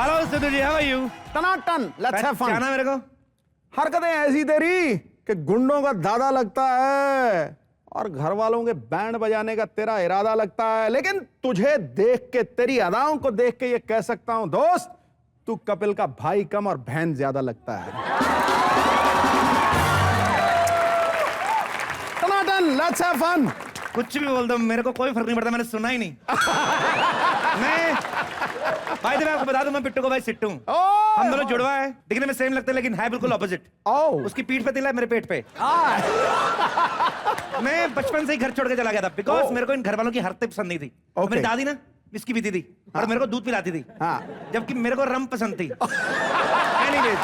Hello Sidhu ji, how are you? टनाटन, let's have fun. पहचाना मेरे को? हरकतें ऐसी तेरी कि गुंडों का दादा लगता है और घर वालों के बैंड बजाने का तेरा इरादा लगता है, लेकिन तुझे देख के, तेरी अदाओं को देख के ये कह सकता हूं दोस्त, तू कपिल का भाई कम और बहन ज्यादा लगता है। टनाटन, लेट्स हैव फन। कुछ भी बोल दो, मेरे को कोई फर्क नहीं पड़ता, मैंने सुना ही नहीं। मैं भाई मैं आपको बता दूं, मैं बिट्टू को भाई सिट्टू। हम दोनों जुड़वा है, दिखने में सेम लगते हैं लेकिन है बिल्कुल ऑपोजिट। उसकी पीठ पे तिल है, मेरे पेट पे। मैं बचपन से ही घर छोड़ के चला गया था बिकॉज मेरे को इन घर वालों की हरकतें पसंद नहीं थी। मेरी दादी ना विस्की पीती थी और मेरे को दूध पिलाती थी, जबकि मेरे को रम पसंद थी। एनीवेज,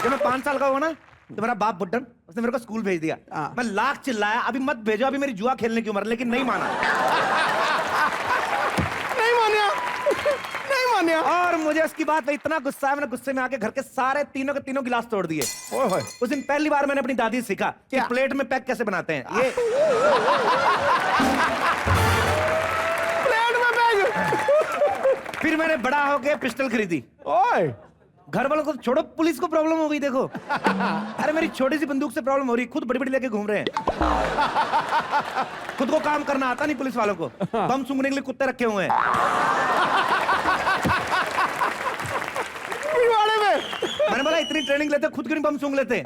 जब मैं 5 साल का हुआ ना तो मेरा बाप बुड्ढन, उसने मेरे को स्कूल भेज दिया। मैं लाख चिल्लाया, अभी मत भेजो, अभी मेरी जुआ खेलने की उम्र, लेकिन नहीं माना। नहीं मानिया। और मुझे उसकी बात पे इतना गुस्सा है, मैंने गुस्से में आके घर के सारे तीनों के तीनों गिलास तोड़ दिए। उस दिन पहली बार मैंने अपनी दादी से सीखा कि प्लेट में पैक कैसे बनाते हैं। ये प्लेट में पैक। फिर मैंने बड़ा होके पिस्टल खरीदी। घर वालों को छोड़ो, पुलिस को प्रॉब्लम हो गई। देखो अरे मेरी छोटी सी बंदूक से प्रॉब्लम हो रही, खुद बड़ी बड़ी लेके घूम रहे हैं। खुद को काम करना आता नहीं पुलिस वालों को, बम सूंघने के लिए कुत्ते रखे हुए हैं। मैंने बोला इतनी ट्रेनिंग लेते खुद क्यों नहीं बम सूंघ लेते।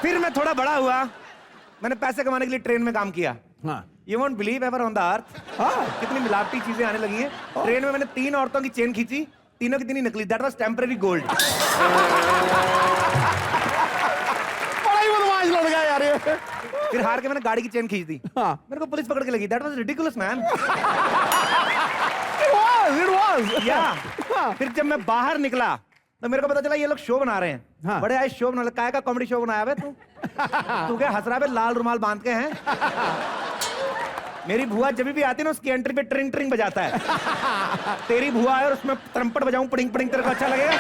फिर मैं थोड़ा बड़ा हुआ, मैंने पैसे कमाने के लिए ट्रेन में काम किया। You won't believe ever on the earth, कितनी मिलावटी चीजें आने लगी हैं। ट्रेन में मैंने 3 औरतों की चेन खींची, तीनों की तीनों निकली। That was temporary gold। बड़ा ही बदमाश लड़का है यार ये। फिर हार के मैंने गाड़ी की चेन खींच दी। मेरे को पुलिस पकड़ के लगी। That was ridiculous, man। It was। Yeah। फिर जब मैं बाहर निकला तो मेरे को पता चला ये लोग शो बना रहे हैं। बड़े आए शो बना, काय का कॉमेडी शो बनाया है तू? तू क्या हंस रहा है? लाल रुमाल बांध के हैं। मेरी भुआ जब भी आती है ना, उसकी एंट्री पे ट्रिंग ट्रिंग बजाता है। तेरी भुआ है और उसमें ट्रम्पट बजाऊं पड़िंग पड़िंग, तेरे को अच्छा लगेगा?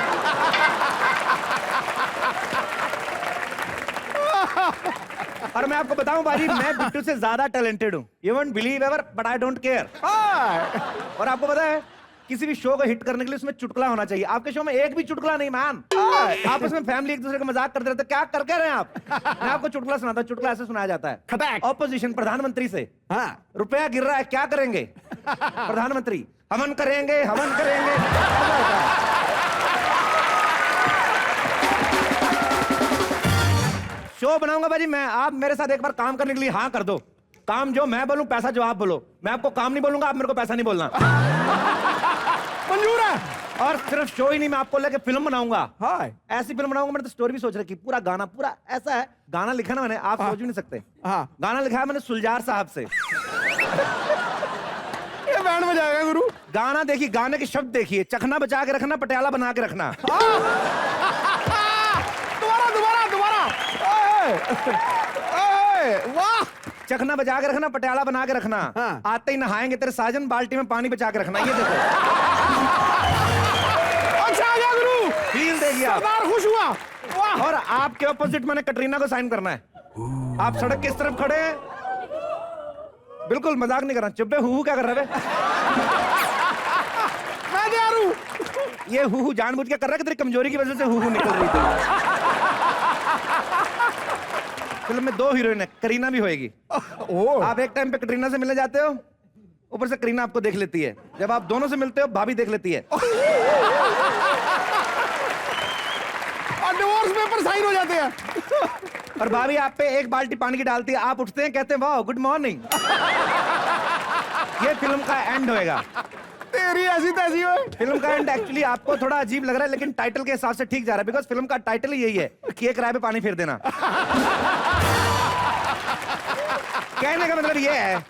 और मैं आपको बताऊं बाजी, मैं बिट्टू से ज्यादा टैलेंटेड हूं। You won't believe ever, but I don't care। और आपको पता है किसी भी शो को हिट करने के लिए उसमें चुटकुला होना चाहिए। आपके शो में एक भी चुटकुला नहीं मैन। आप उसमें फैमिली एक दूसरे का मजाक करते रहते, क्या कर रहे हैं आप? मैं आपको चुटकुला सुनाता हूं। चुटकुला ऐसे सुनाया जाता है। ऑपोजिशन प्रधानमंत्री से, रुपया गिर रहा है, क्या करेंगे? प्रधानमंत्री, हवन करेंगे, हवन करेंगे। शो बनाऊंगा भाजी मैं, आप मेरे साथ एक बार काम करने के लिए हाँ कर दो। काम जो मैं बोलूं, पैसा जो आप बोलो। मैं आपको काम नहीं बोलूंगा, आप मेरे को पैसा नहीं बोलना। मंजूर है। और सिर्फ शो ही नहीं, मैं आपको लेके फिल्म बनाऊंगा। ऐसी फिल्म बनाऊंगा। मैंने तो स्टोरी भी सोच रखी, पूरा गाना, पूरा ऐसा है गाना लिखा ना मैंने, आप सोच भी नहीं सकते। गाना लिखा है मैंने सुलझार साहब से। ये बैंड बजाएगा गुरु। गाना देखिए, गाने के शब्द देखिए, चखना बचा के रखना, पटियाला बना के रखना। दोबारा। वाह। चखना बचा के रखना, पटियाला बना के रखना। आते ही नहाएंगे तेरे साजन, बाल्टी में पानी बचा के रखना। ये देखो। अच्छा आ गया गुरु। फील देखिए आप। खुश हुआ। वाह। और आपके ऑपोजिट मैंने कटरीना को साइन करना है। आप सड़क किस तरफ खड़े हैं? बिल्कुल मजाक नहीं कर रहा। चुप्पे हु क्या कर रहे हैं? मैं तैयार हूं। ये हु जानबूझ के कर रहा है कि तेरी कमजोरी की वजह से हु निकल रही थी। फिल्म में 2 हीरोइन है, करीना भी होएगी। आप एक टाइम पे कटरीना से मिलने जाते हो, ऊपर से करीना आपको देख लेती है। जब आप दोनों से मिलते हो, भाभी देख लेती है। और डिवोर्स पेपर साइन हो जाते हैं। और भाभी आप पे एक बाल्टी पानी की डालती है, आप उठते हैं, कहते हैं वाह गुड मॉर्निंग। ये फिल्म का एंड होएगा। तेरी ऐसी तैसी है। फिल्म का एंड एक्चुअली आपको थोड़ा अजीब लग रहा है, लेकिन टाइटल के हिसाब से ठीक जा रहा है। बिकॉज फिल्म का टाइटल ही यही है कि एक राय पे पानी फेर देना। कहने का मतलब ये है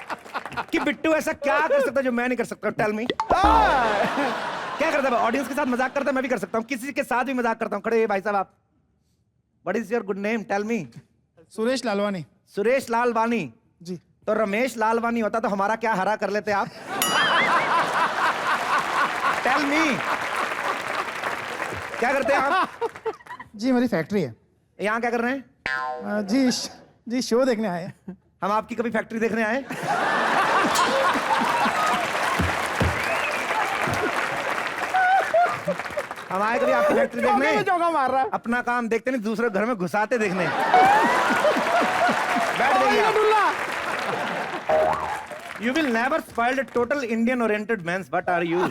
कि बिट्टू ऐसा क्या कर सकता है जो मैं नहीं कर सकता? Tell me. क्या करता है? ऑडियंस के साथ मजाक करता है, मैं भी कर सकता हूँ। किसी के साथ भी मजाक करता हूँ। खड़े भाई साहब आप, what is your good name? Tell me. Suresh Lalwani. Suresh Lalwani ji. तो रमेश लालवानी होता तो हमारा क्या हरा कर लेते आप? टेल मी, क्या करते हैं आप? जी मेरी फैक्ट्री है। यहाँ क्या कर रहे हैं? जी शो देखने आए हैं। हम आपकी कभी फैक्ट्री देखने आए? हम आए कभी आपकी फैक्ट्री देखने? चौका मार रहा है। अपना काम देखते नहीं, दूसरे घर में घुसाते देखने। बैठ जाइए आप। You will never spoil a total Indian-oriented man. What are you?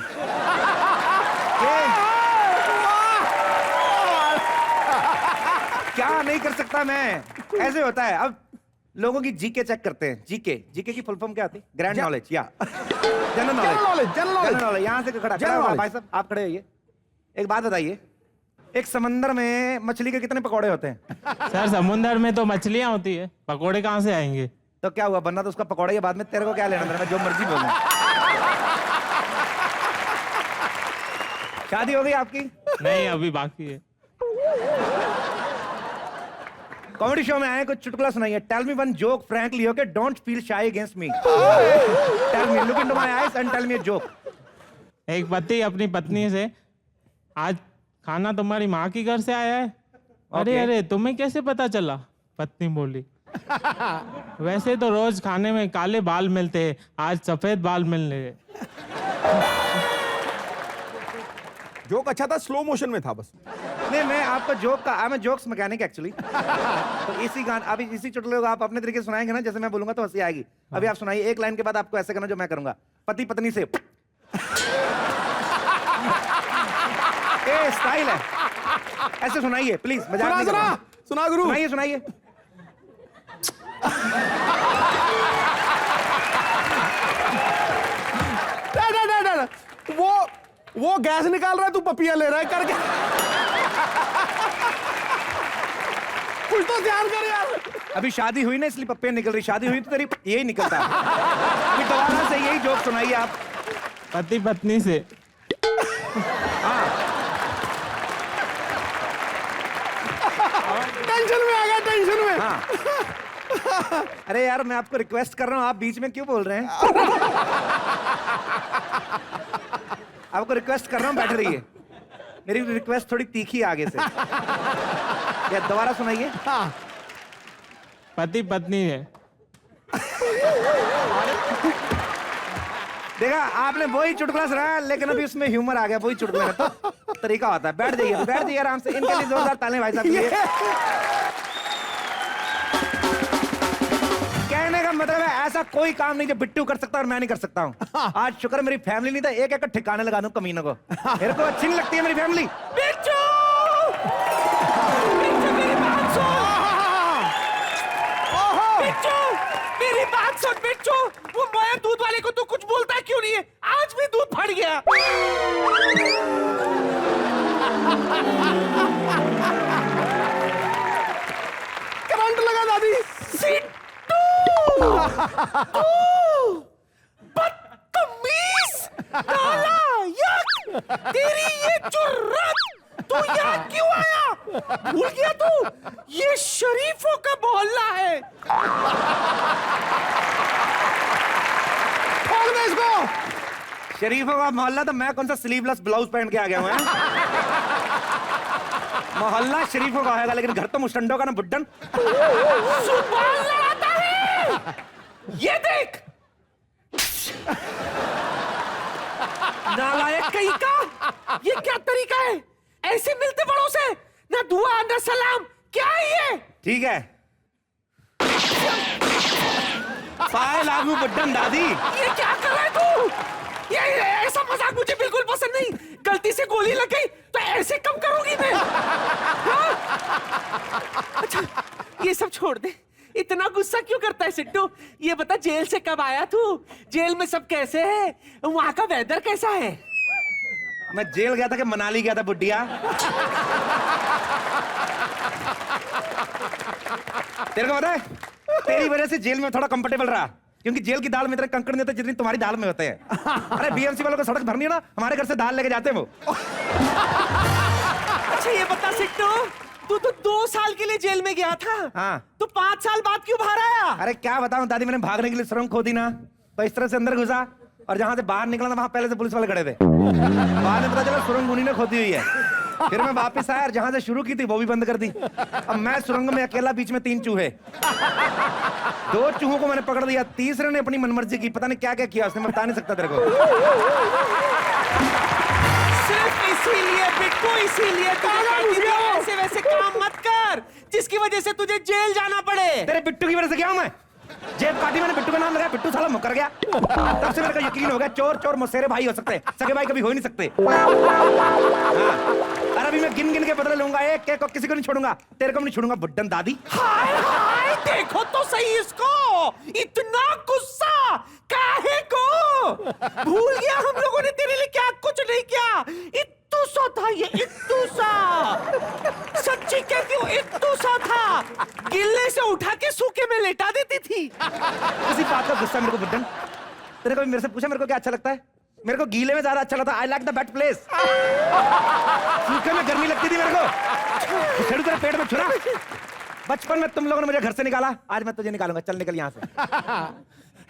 क्या नहीं कर सकता मैं? ऐसे होता है। अब लोगों की जीके चेक करते हैं। जीके की फुल फॉर्म क्या आती है? ग्रैंड नॉलेज या जनरल नॉलेज। यहाँ से खड़ा भाई साहब, आप खड़े होइए। एक बात बताइए, एक समंदर में मछली के कितने पकौड़े होते हैं? सर समुंदर में तो मछलियां होती है, पकोड़े कहाँ से आएंगे? तो क्या हुआ, बनना तो उसका पकौड़ा ही बाद में, तेरे को क्या लेना? मैं जो मर्जी बोलूं। शादी हो गई आपकी? नहीं, अभी बाकी है। कॉमेडी शो में आए, कुछ चुटकुला सुनाइए। Tell me one joke frankly, okay? Don't feel shy against me. Tell me, look into my eyes and tell me a joke. एक पति अपनी पत्नी से, आज खाना तुम्हारी माँ की घर से आया है। अरे Okay. अरे, तुम्हें कैसे पता चला? पत्नी बोली, वैसे तो रोज खाने में काले बाल मिलते हैं, आज सफेद बाल मिलने गए। जोक अच्छा था, स्लो मोशन में था बस। नहीं, मैं आपका जोक का, I am jokes mechanic actually. तो इसी गान, अभी इसी चुटकुले को आप अपने तरीके से सुनाएंगे ना, जैसे मैं बोलूंगा तो हंसी आएगी। अभी आप सुनाइए, एक लाइन के बाद आपको ऐसे करना जो मैं करूंगा। पति पत्नी से ए स्टाइल है, ऐसे सुनाइए प्लीज। मजाक नहीं कर रहा हूं। सुना गुरु। सुनाइए। वो गैस निकाल रहा है, तू पपिया ले रहा है करके। कुछ तो ध्यान कर यार। अभी शादी हुई ना, इसलिए पप्पे निकल रही। शादी हुई तो तेरी यही निकलता। अभी दोबारा से यही जोक सुनाइए आप। पति पत्नी से, टेंशन में आ गया, टेंशन में। हाँ। अरे यार, मैं आपको रिक्वेस्ट कर रहा हूँ, आप बीच में क्यों बोल रहे हैं? आपको रिक्वेस्ट कर रहा हूँ, बैठ रहिए। मेरी रिक्वेस्ट थोड़ी तीखी है आगे से। या दोबारा सुनाइए। पति पत्नी है। देखा, आपने वही चुटकुला सुनाया, लेकिन अभी उसमें ह्यूमर आ गया। वही चुटकुला का तो तरीका होता है। बैठ जाइए आराम से। इनके लिए जोरदार तालियां भाई साहब के लिए। कहने का मतलब है, ऐसा कोई काम नहीं जो बिट्टू कर सकता और मैं नहीं कर सकता हूँ। आज शुक्र मेरी फैमिली नहीं था, एक एक ठिकाने लगा दूं कमीनों को। मेरे को अच्छी नहीं लगती है मेरी फैमिली। बिट्टू! बिट्टू, मेरी बात सुन! बिट्टू, मेरी बात सुन बिट्टू! वो मोया दूध वाले को तू कुछ बोलता क्यों नहीं है? आज भी दूध फट गया। करंट लगा दादी। बदतमीज! नालायक! तेरी ये जुर्रत! तू यहाँ क्यों आया? भूल गया तू? ये शरीफों का मोहल्ला है। खोल दे इसको। शरीफों का मोहल्ला तो मैं कौन सा स्लीवलेस ब्लाउज पहन के आ गया हूँ? मोहल्ला शरीफों का होगा, लेकिन घर तो मुस्टंडों का ना बुड्ढन। सुभान लड़ाता है। ये देख, नालायक कहीं का। ये क्या तरीका है? ऐसे मिलते बड़ों से ना दुआ ना सलाम, क्या है ये? ठीक है, पाए लागू बुड्ढन दादी। ये क्या कर रहा है तू? ये ऐसा मजाक मुझे बिल्कुल पसंद नहीं। गलती से गोली लग गई तो ऐसे कम करूंगी मैं। हाँ? अच्छा, ये सब छोड़ दे। इतना गुस्सा क्यों करता है सिड्डू? ये बता, जेल से कब आया तू? जेल में सब कैसे है? वहां का वेदर कैसा है? मैं जेल गया था कि मनाली गया था बुड्ढिया? तेरे को पता है, तेरी वजह से जेल में थोड़ा कंफर्टेबल रहा, क्योंकि जेल की दाल में इतने कंकड़ नहीं होते जितनी तुम्हारी दाल में होते हैं। अरे बीएमसी वालों को सड़क भरनी है ना, हमारे घर से दाल लेके जाते हैं वो। अच्छा ये बता सिट्टू, तू तो 2 साल के लिए जेल में गया था। हाँ। तू 5 साल बाद क्यों बाहर आया? अरे क्या बताऊं दादी, मैंने भागने के लिए सुरंग खोदी ना, तो इस तरह से अंदर घुसा, और जहां से बाहर निकला था वहां पहले से पुलिस वाले खड़े थे। बाद में पता चला सुरंग उन्हीं ने खोदी हुई है। फिर मैं वापस आया और जहां से शुरू की थी वो भी बंद कर दी। अब मैं सुरंग में अकेला, बीच में 3 चूहे। 2 चूहों को मैंने पकड़ लिया, तीसरे ने अपनी मनमर्जी की, पता नहीं क्या क्या किया उसने, मैं बता नहीं सकता तेरे को। सिर्फ इसीलिए बिट्टू, इसीलिए तुझे कहती थी ऐसे वैसे काम मत कर जिसकी वजह से तुझे जेल जाना पड़े। तेरे बिट्टू की वजह से क्या हूं मैं? जेब काटी मैंने, बिट्टू का नाम लगाया, बिट्टू साला मुकर गया। तब से मेरे को यकीन हो गया चोर चोर मुसेरे भाई हो सकते हैं, सगे भाई कभी हो ही नहीं सकते। हाँ। अरे अभी मैं गिन गिन के बदले लूंगा, एक एक को किसी को नहीं छोड़ूंगा, तेरे को भी नहीं छोड़ूंगा बुड्ढन दादी। हाय हाय, देखो तो सही इसको, इतना गुस्सा काहे को? भूल गया हम लोगों ने तेरे लिए क्या कुछ नहीं किया। इत्तू सा था ये, इत्तू सा, सच्ची कहती हूँ इत्तू सा था, गिल्ले से उठा के सूखे में लेटा देती थी। उसी बात का गुस्सा मेरे को बुड्ढन। तेरे को मेरे से पूछा मेरे को क्या अच्छा लगता है? मेरे को गीले में ज्यादा अच्छा लगता है। I like the bet place. सूखे में गर्मी लगती थी मेरे को, छेड़ू तेरे पेट में छुरा। बचपन में तुम लोगों ने मुझे घर से निकाला, आज मैं तुझे निकालूंगा, चल निकल यहाँ से।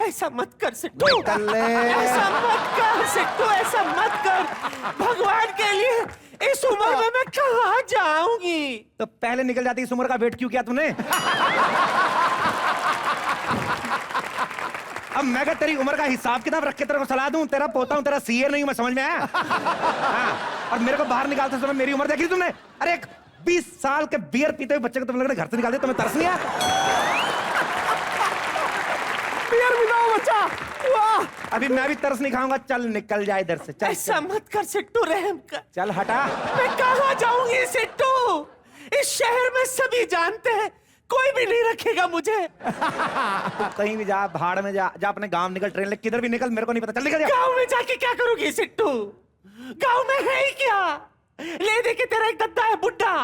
ऐसा मत कर सिट्टू, निकल ले। ऐसा मत कर सिट्टू, ऐसा मत कर, भगवान के लिए इस उम्र में मैं कहाँ जाऊंगी? तो पहले निकल जाती, इस उम्र का वेट क्यों किया तूने? अब मैं क्या तेरी उम्र का हिसाब किताब रख के तेरे को सलाह दूं? तेरा पोता हूं, तेरा सीए नहीं हूं मैं, समझ में आया? हाँ। और मेरे को बाहर निकालते समय मेरी उम्र देखी तुमने? अरे एक 20 साल के बियर पीते हुए बच्चे को तुम लोगों ने घर से निकाल दिया, तुम्हें तरस नहीं आया? बियर पीता हुआ बच्चा, वाह। अभी मैं भी तरस नहीं खाऊंगा, चल निकल जा इधर से, चल ऐसा चल, मत कर सिट्टू, रहम कर। चल हटा। मैं कहाँ जाऊंगी सिट्टू? इस शहर में सभी जानते हैं, कोई भी नहीं रखेगा मुझे। तो कहीं भी जा, भाड़ में जा, जा अपने गांव निकल, ट्रेन ले, किधर भी निकल, मेरे को नहीं पता, चल निकल जा। गांव में जाके क्या करूंगी सिट्टू? गांव में है ही क्या? ले दे के तेरा एक गद्दा है बुड्ढा,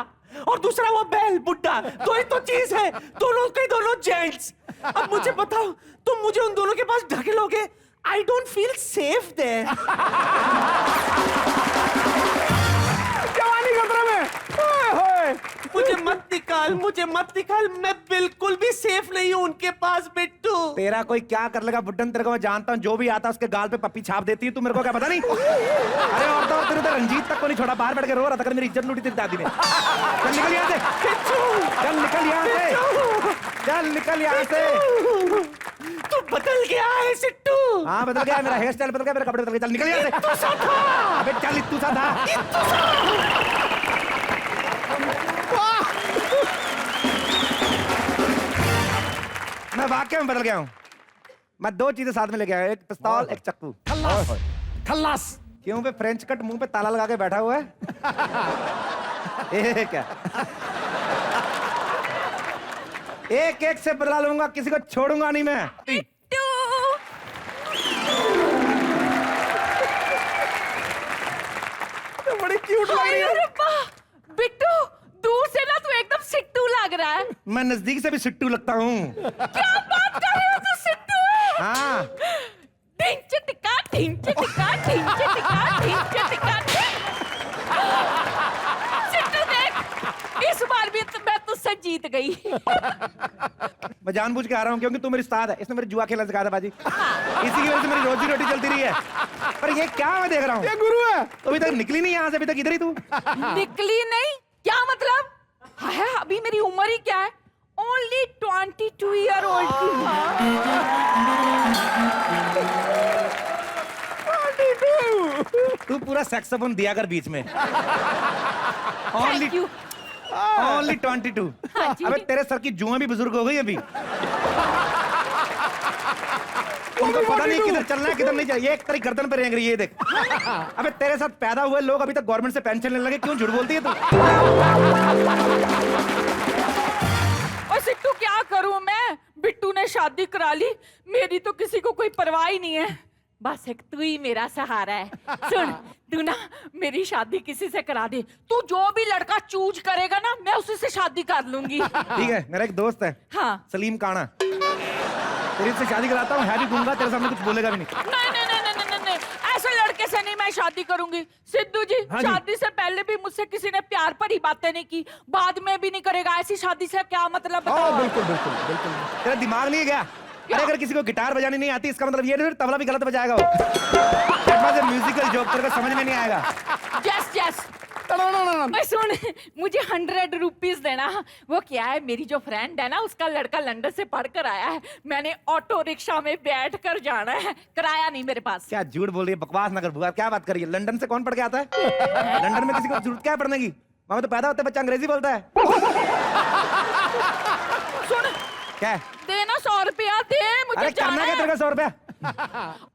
और दूसरा वो बैल बुड्ढा, दो ही तो चीज है, दोनों के दोनों जेंट्स। अब मुझे बताओ, तुम मुझे उन दोनों के पास ढकेलोगे? I don't feel safe there. जवानी खतरे में, ओए होए। मुझे मत निकाल, मैं बिल्कुल भी सेफ नहीं हूं उनके पास बिट्टू। तेरा कोई क्या कर लेगा बुड्ढन, तेरे को मैं जानता हूँ, जो भी आता उसके गाल पे पप्पी छाप देती है, तू मेरे को क्या पता नहीं? अरे और तो और तेरे तो रंजीत तक को नहीं छोड़ा, बाहर बैठ के रो रहा था, मेरी इज्जत लूटी तेरी दादी ने। चल निकल यहाँ से, चल निकल यहाँ से, चल निकल यहाँ से। तू बदल गया है सिट्टू। हाँ बदल गया, मेरा हेयर स्टाइल बदल गया, मेरे कपड़े बदल गए, चल निकल यहाँ से। इत्तू सा था। अबे चल, इत्तू सा था। मैं वाकई में बदल गया हूँ। मैं दो चीजें साथ में लेके आया, एक पिस्तौल, एक चक्कू। खल्लास। क्यों बे फ्रेंच कट मुंह पे ताला लगा के बैठा हुआ है? ए क्या? एक एक से बदला लूंगा, किसी को छोड़ूंगा नहीं मैं। तो बड़ी क्यूट लग रही है। बिट्टू, दूर से ना तू एकदम सिट्टू लग रहा है। मैं नजदीक से भी सिट्टू लगता हूँ। क्या बात कर रहे हो, तू सिट्टू है? हाँ। टिंच टिका, टिंच टिका, टिंच टिका, टिंच टिका। सिट्टू देख, इस बार भी मैं तुझसे जीत गई। मैं जानबूझ के आ रहा हूँ क्योंकि तू मेरी उस्ताद है, इसने मेरी जुआ खेलना सिखाया था बाजी। इसी की वजह से मेरी रोजी रोटी चलती रही है। पर ये क्या मैं देख रहा हूँ? ये गुरु है। तो अभी तक निकली नहीं यहाँ से, अभी तक इधर ही तू। निकली नहीं? क्या मतलब? है अभी मेरी उम्र ही क्या है? ओनली 22 ईयर ओल्ड की तू पूरा सेक्सोफोन दिया कर बीच में। Thank you. ओनली 22। हाँ जी। अबे तेरे सर की जुआ भी बुजुर्ग हो गई अभी। उनको पता नहीं किधर चलना है किधर नहीं चाहिए, एक तेरी गर्दन पे रेंग रही है, ये देख। अबे तेरे साथ पैदा हुए लोग अभी तक गवर्नमेंट से पेंशन लेने लगे, क्यों झूठ बोलती है तू? और सिट्टू क्या करूं मैं? बिट्टू ने शादी करा ली, मेरी तो किसी को कोई परवाह ही नहीं है, बस एक तू ही मेरा सहारा है। सुन, तू ना मेरी शादी किसी से करा दे, तू जो भी लड़का चूज करेगा ना मैं उसी से शादी कर लूंगी। ठीक है, मेरा एक दोस्त है, हाँ। सलीम काना, तेरी से शादी कराता हूँ, है भी गूंगा, तेरे सामने कुछ बोलेगा भी नहीं। नहीं नहीं नहीं नहीं नहीं नहीं, ऐसे लड़के से नहीं मैं शादी करूंगी। सिद्धू जी, हाँ जी। शादी से पहले भी मुझसे किसी ने प्यार भरी बातें नहीं की, बाद में भी नहीं करेगा। ऐसी शादी से क्या मतलब बताओ? बिल्कुल बिल्कुल बिल्कुल। तेरा दिमाग नहीं है क्या? अरे अगर किसी को गिटार बजानी नहीं आती इसका मतलब ये नहीं तबला भी गलत बजाएगा वो। म्यूजिकल जोक तेरे को समझ में नहीं आएगा। यस यस, मैं सुन, मुझे 100 रुपीज देना। वो क्या है, मेरी जो फ्रेंड है ना, उसका लड़का लंदन से पढ़कर आया है। मैंने ऑटो रिक्शा में बैठ कर जाना है, किराया नहीं मेरे पास। क्या झूठ बोल रही है, बकवास ना कर बुआ, क्या बात कर रही है? लंदन से कौन पढ़ के आता है? लंदन में किसी को जरूरत क्या है पढ़ने की? वहां तो पैदा होते बच्चा अंग्रेजी बोलता है। सुन, क्या है? देना 100 रुपया दे, मुझे अरे जाना करना क्या है। तेरे का 100 रुपया?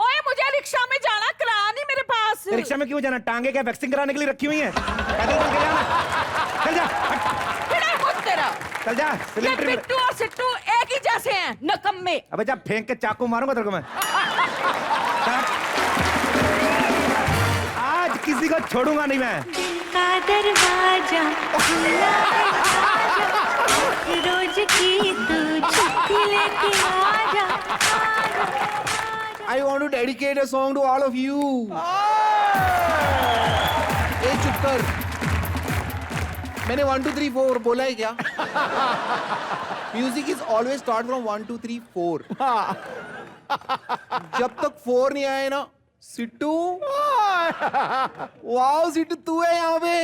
ओए, मुझे रिक्शा में जाना, किराया नहीं मेरे पास। रिक्शा में क्यों जाना? टांगे क्या वैक्सिंग कराने के लिए रखी हुई है? पैदल चल के जाना। चल जा, हट। फिर खुद तेरा। चल जा। ये सिलेंडर में- बिट्टू और सिट्टू एक ही जैसे हैं, नकम्मे। अबे जा, फेंक के चाकू मारूंगा तेरे को मैं। आज किसी को छोड़ूंगा नहीं मैं। का दरवाजा खुला है, रोज की तू छुट्टी लेके आजा। I want to dedicate a song to all of you. ए चुप कर, मैंने 1 2 3 4 बोला है क्या? Music is always start from 1 2 3 4। जब तक 4 नहीं आए ना, सिट्टू, वाओ सिट्टू तू है यहाँ पे।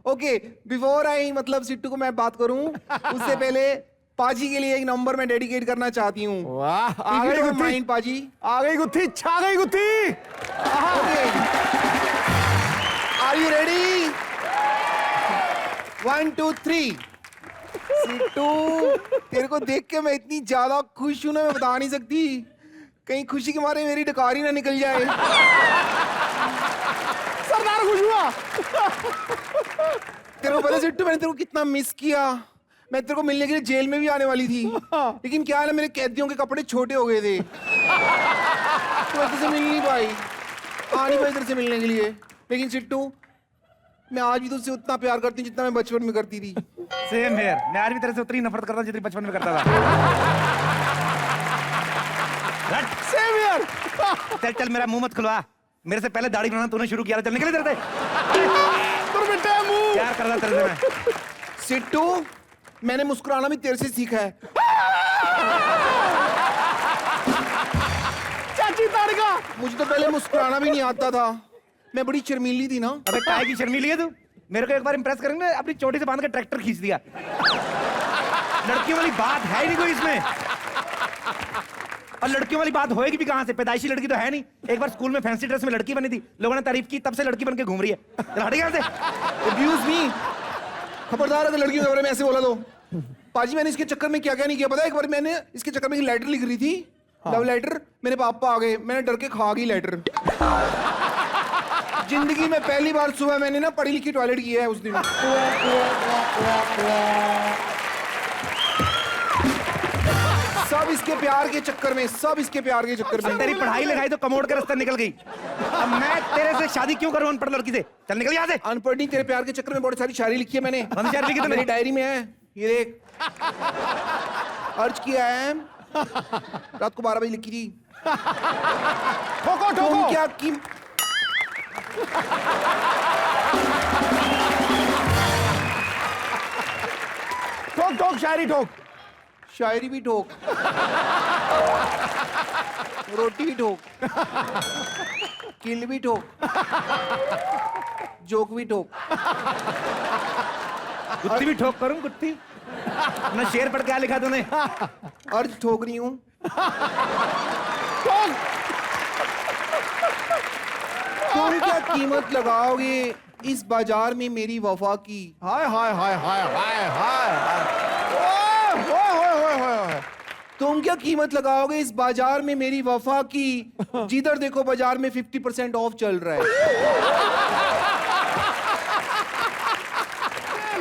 ओके, बिफोर आई मतलब सिट्टू को मैं बात करूं, उससे पहले पाजी के लिए एक नंबर मैं डेडिकेट करना चाहती हूँ। वाह, आ गई गुत्थी, माइंड पाजी, आ गई गुत्थी, छा गई गुत्थी। Okay, are you ready? 1 2 3। Sittu, तेरे को देख के मैं इतनी ज्यादा खुश हूं ना, मैं बता नहीं सकती। कहीं खुशी के मारे मेरी डकारी ना निकल जाए। सरदार खुश हुआ। तेरे को पता सिट्टू, मैंने तेरे को कितना मिस किया। मैं तेरे को मिलने के लिए जेल में भी आने वाली थी, लेकिन क्या है ना, मेरे कैदियों के कपड़े छोटे हो गए थे, तो मैं तुझसे मिल नहीं पाई, आ नहीं पाई तेरे से मिलने के लिए। लेकिन सिट्टू, मैं आज भी तुझसे उतना प्यार करती हूँ जितना मैं बचपन में करती थी। सेम हेयर, मैं आज भी तेरे से उतनी नफरत करता हूं जितनी बचपन में करता था। सेम यार। चल चल, मेरा मुंह मत खुलवा। मेरे से पहले दाढ़ी बनाना तूने शुरू किया था। चल निकले तेरे से। तुम बेटा मुंह। प्यार करता तेरे से मैं। सिट्टू, मैंने मुस्कुराना भी तेरे से सीखा है। चाची तारिका। मुझे तो पहले मुस्कुराना भी नहीं आता था, मैं बड़ी शर्मीली थी ना। अबे काय की शर्मीली है तू? मेरे को एक बार इंप्रेस करेंगे, अपनी चोटी से बांध के ट्रैक्टर खींच दिया। लड़कियों वाली बात है ही नहीं कोई इसमें। और लड़कियों वाली बात होएगी भी कहां से? पैदाइशी लड़की तो है नहीं। एक बार स्कूल में फैंसी ड्रेस में लड़की बनी थी, लोगों ने तारीफ की, तब से लड़की बन के घूम रही है। हट यहाँ से। अब्यूज मी, खबरदार अगर लड़कियों के बारे में ऐसे बोला तो। पाजी, मैंने इसके चक्कर में क्या क्या नहीं किया पता है? एक बार मैंने इसके चक्कर में एक लेटर लिख रही थी, लव लेटर। मेरे पापा आ गए, मैंने डर के खा गई लेटर। जिंदगी में पहली बार सुबह मैंने ना पढ़ी लिखी टॉयलेट किया है उस दिन। सब इसके प्यार के चक्कर में, सब इसके प्यार के चक्कर में। तेरी पढ़ाई लिखाई तो कमोड के रास्ते निकल गई। अब मैं तेरे से शादी क्यों करूं अनपढ़ लड़की से? चल निकल यहाँ से। अनपढ़ नहीं, तेरे प्यार के चक्कर में बहुत सारी शायरी लिखी है मैंने। कौन सी शायरी लिखी तूने? मेरी डायरी में है, ये देख। अर्ज किया है, रात को 12 बजे लिखी थी। ठोको तुम ठोको। क्या की ठोक ठोक शायरी ठोक। शायरी भी ठोक, रोटी भी ठोक, किल भी ठोक, जोक भी ठोक। गुत्थी भी ठोक करूं? गुत्थी ना, शेर पढ़ क्या लिखा तूने? अर्ज ठोक रही हूं। तुम क्या कीमत लगाओगे इस बाजार में मेरी वफा की? हाय हाय हाय हाय हाय हाय। ओए ओए ओए ओए। तुम क्या कीमत लगाओगे इस बाजार में मेरी वफा की? जिधर देखो बाजार में 50% ऑफ चल रहा है।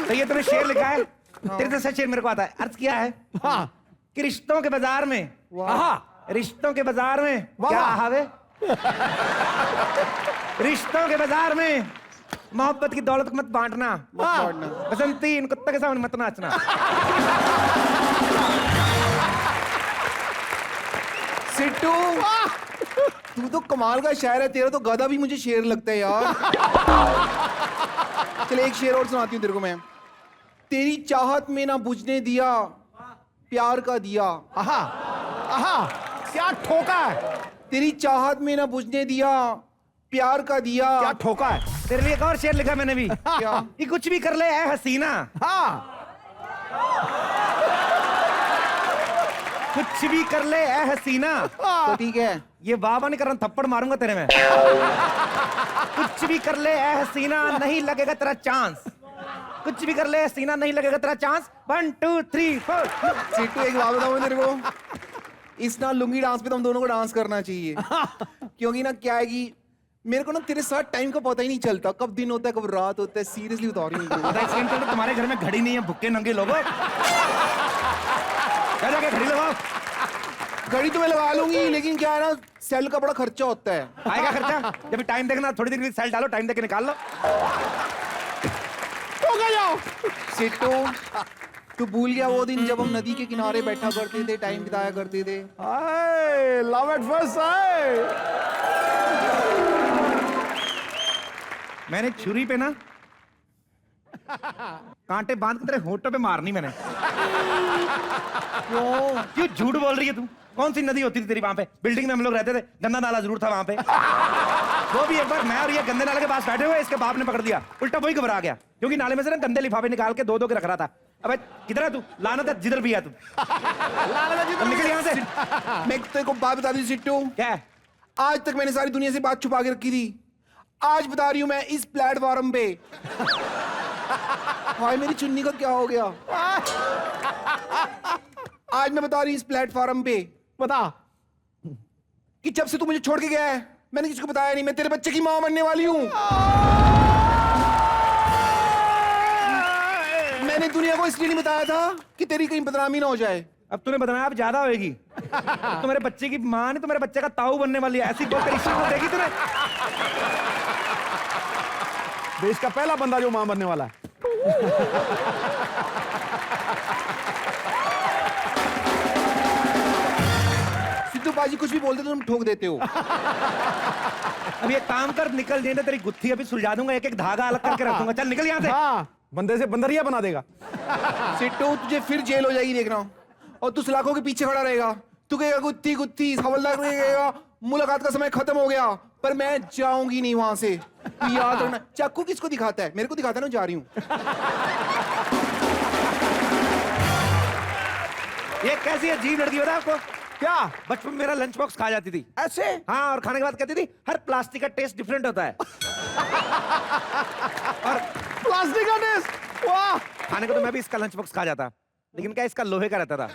तो ये तूने शेर लिखा है? तेरे से सच शेर मेरे को आता है। अर्ज किया है हाँ। कि रिश्तों के बाजार में, आहा, रिश्तों के बाजार में क्या हावे? रिश्तों के बाजार में मोहब्बत की दौलत मत बांटना, बसंती इन कुत्तों के सामने मत नाचना। सिट्टू, तू तो कमाल का शायर है, तेरा तो गधा भी मुझे शेर लगता है यार। चल एक शेर और सुनाती हूँ तेरे को मैं। तेरी चाहत में ना बुझने दिया प्यार का दिया। आहा आहा, क्या ठोका है। तेरी चाहत में ना बुझने दिया प्यार का दिया। क्या ठोका है? तेरे लिए एक और शेर लिखा मैंने भी। क्या? कि कुछ भी कर ले ऐ हसीना, हाँ, कुछ भी कर ले ऐ हसीना। तो ठीक है, ये वाह नहीं कर रहा, थप्पड़ मारूंगा तेरे में। कुछ भी कर ले ऐ हसीना, नहीं लगेगा तेरा चांस। कुछ भी कर ले हसीना, नहीं लगेगा तेरा चांस। 1 2 3 4। सिट्टू एक बात बताऊं तेरे को, इस ना लुंगी डांस पे तो हम दोनों को डांस करना चाहिए। क्योंकि ना क्या है कि मेरे को ना तेरे साथ टाइम का पता ही नहीं चलता, कब दिन होता है कब रात होता है। सीरियसली बता रही हूँ। तो तुम्हारे घर में घड़ी नहीं है, भुक्के नंगे लोगों। क्या जाके घड़ी लगाओ। घड़ी तो मैं लगा लूंगी, लेकिन क्या है ना, सेल का बड़ा खर्चा होता है। आएगा खर्चा जब टाइम देखना, थोड़ी देर के लिए सेल डालो, टाइम देख के निकाल लो। हो गया। सिट्टू तू भूल गया वो दिन जब हम नदी के किनारे बैठा करते थे, टाइम बिताया करते थे। Love at first sight. मैंने छुरी पे ना कांटे बांध के तेरे होठों पे मारनी मैंने। क्यों झूठ बोल रही है तू? कौन सी नदी होती थी तेरी वहां पे? बिल्डिंग में हम लोग रहते थे, गंदा नाला जरूर था वहां पे। वो भी एक बार मैं और ये गंदे नाले के पास बैठे हुए, इसके बाप ने पकड़ दिया। उल्टा वही घबरा गया, क्योंकि नाले में से ना गंदे लिफाफे निकाल के दो के रख रहा था। अबे किधर है तू? लानत है, जिधर भी है तू। अब निकल यहाँ से। मैं तेरे को बात बता दी सिट्टू, क्या है? आज तक मैंने सारी दुनिया से बात छुपा के रखी थी। आज बता रही हूं मैं इस प्लेटफॉर्म पे। हाय मेरी चुन्नी का क्या हो गया? आज मैं बता रही हूं इस प्लेटफॉर्म पे बता। कि जब से तू मुझे छोड़ के गया है, मैंने किसी को बताया नहीं, मैं तेरे बच्चे की मां बनने वाली हूं। मैंने दुनिया को इसलिए नहीं बताया था कि तेरी कहीं बदनामी ना हो जाए। अब तूने बताया अब ज्यादा होएगी। तो मेरे बच्चे की मां नहीं, तो मेरे बच्चे का ताऊ बनने वाली है। ऐसी बहुत तरीके से देखी तूने? देश का पहला बंदा जो मां बनने वाला है। सिद्धू बाजी कुछ भी बोलते तो तुम ठोक देते हो। अब ये काम कर, निकल जाए तो तेरी गुत्थी अभी सुलझा दूंगा, एक एक धागा अलग करके रख दूंगा। चल निकल यहाँ से। हाँ, बंदे से बंदरिया बना देगा। सिट्टू तुझे फिर जेल हो जाएगी देखना, और तू सलाखों के पीछे खड़ा रहेगा। तू कहेगा गुत्थी गुत्थी, हवलदार कहेगा मुलाकात का समय खत्म हो गया, पर मैं जाऊंगी नहीं वहां से। तू याद रखना। चाकू किसको दिखाता है? मेरे को दिखाता है ना, जा रही हूं। ये कैसी अजीब लड़की बता आपको? क्या? बचपन में मेरा लंच बॉक्स खा जाती थी। ऐसे? हाँ, और खाने के बाद कहती थी हर प्लास्टिक का टेस्ट डिफरेंट होता है। और प्लास्टिक का टेस्ट? वाह। खाने को तो मैं भी इसका लंच बॉक्स खा जाता, लेकिन क्या इसका लोहे का रहता था।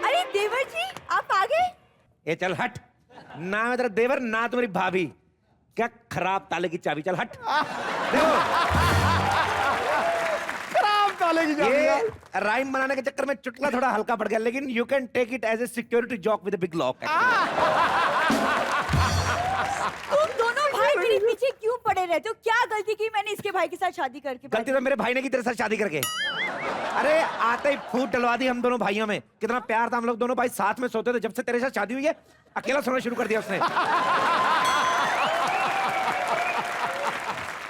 अरे देवर जी आप आ गए? ये चल हट। ना मैं तेरा देवर, ना तुम्हारी भाभी। क्या खराब ताले की चाबी, चल हट। देखो खराब ताले की चाबी। ये राइम बनाने के चक्कर में चुटकुला थोड़ा हल्का पड़ गया, लेकिन you can take it as a security jock with a big lock. तुम दोनों भाई मेरे पीछे क्यों पड़े रहते हो? क्या गलती की मैंने इसके भाई के साथ शादी करके? गलती तो मेरे भाई ने की तेरे साथ शादी करके। अरे आते ही फूट डलवा दी हम दोनों भाइयों में। कितना प्यार था, हम लोग दोनों भाई साथ में सोते थे। जब से तेरे साथ शादी हुई है, अकेला सोना शुरू कर दिया उसने।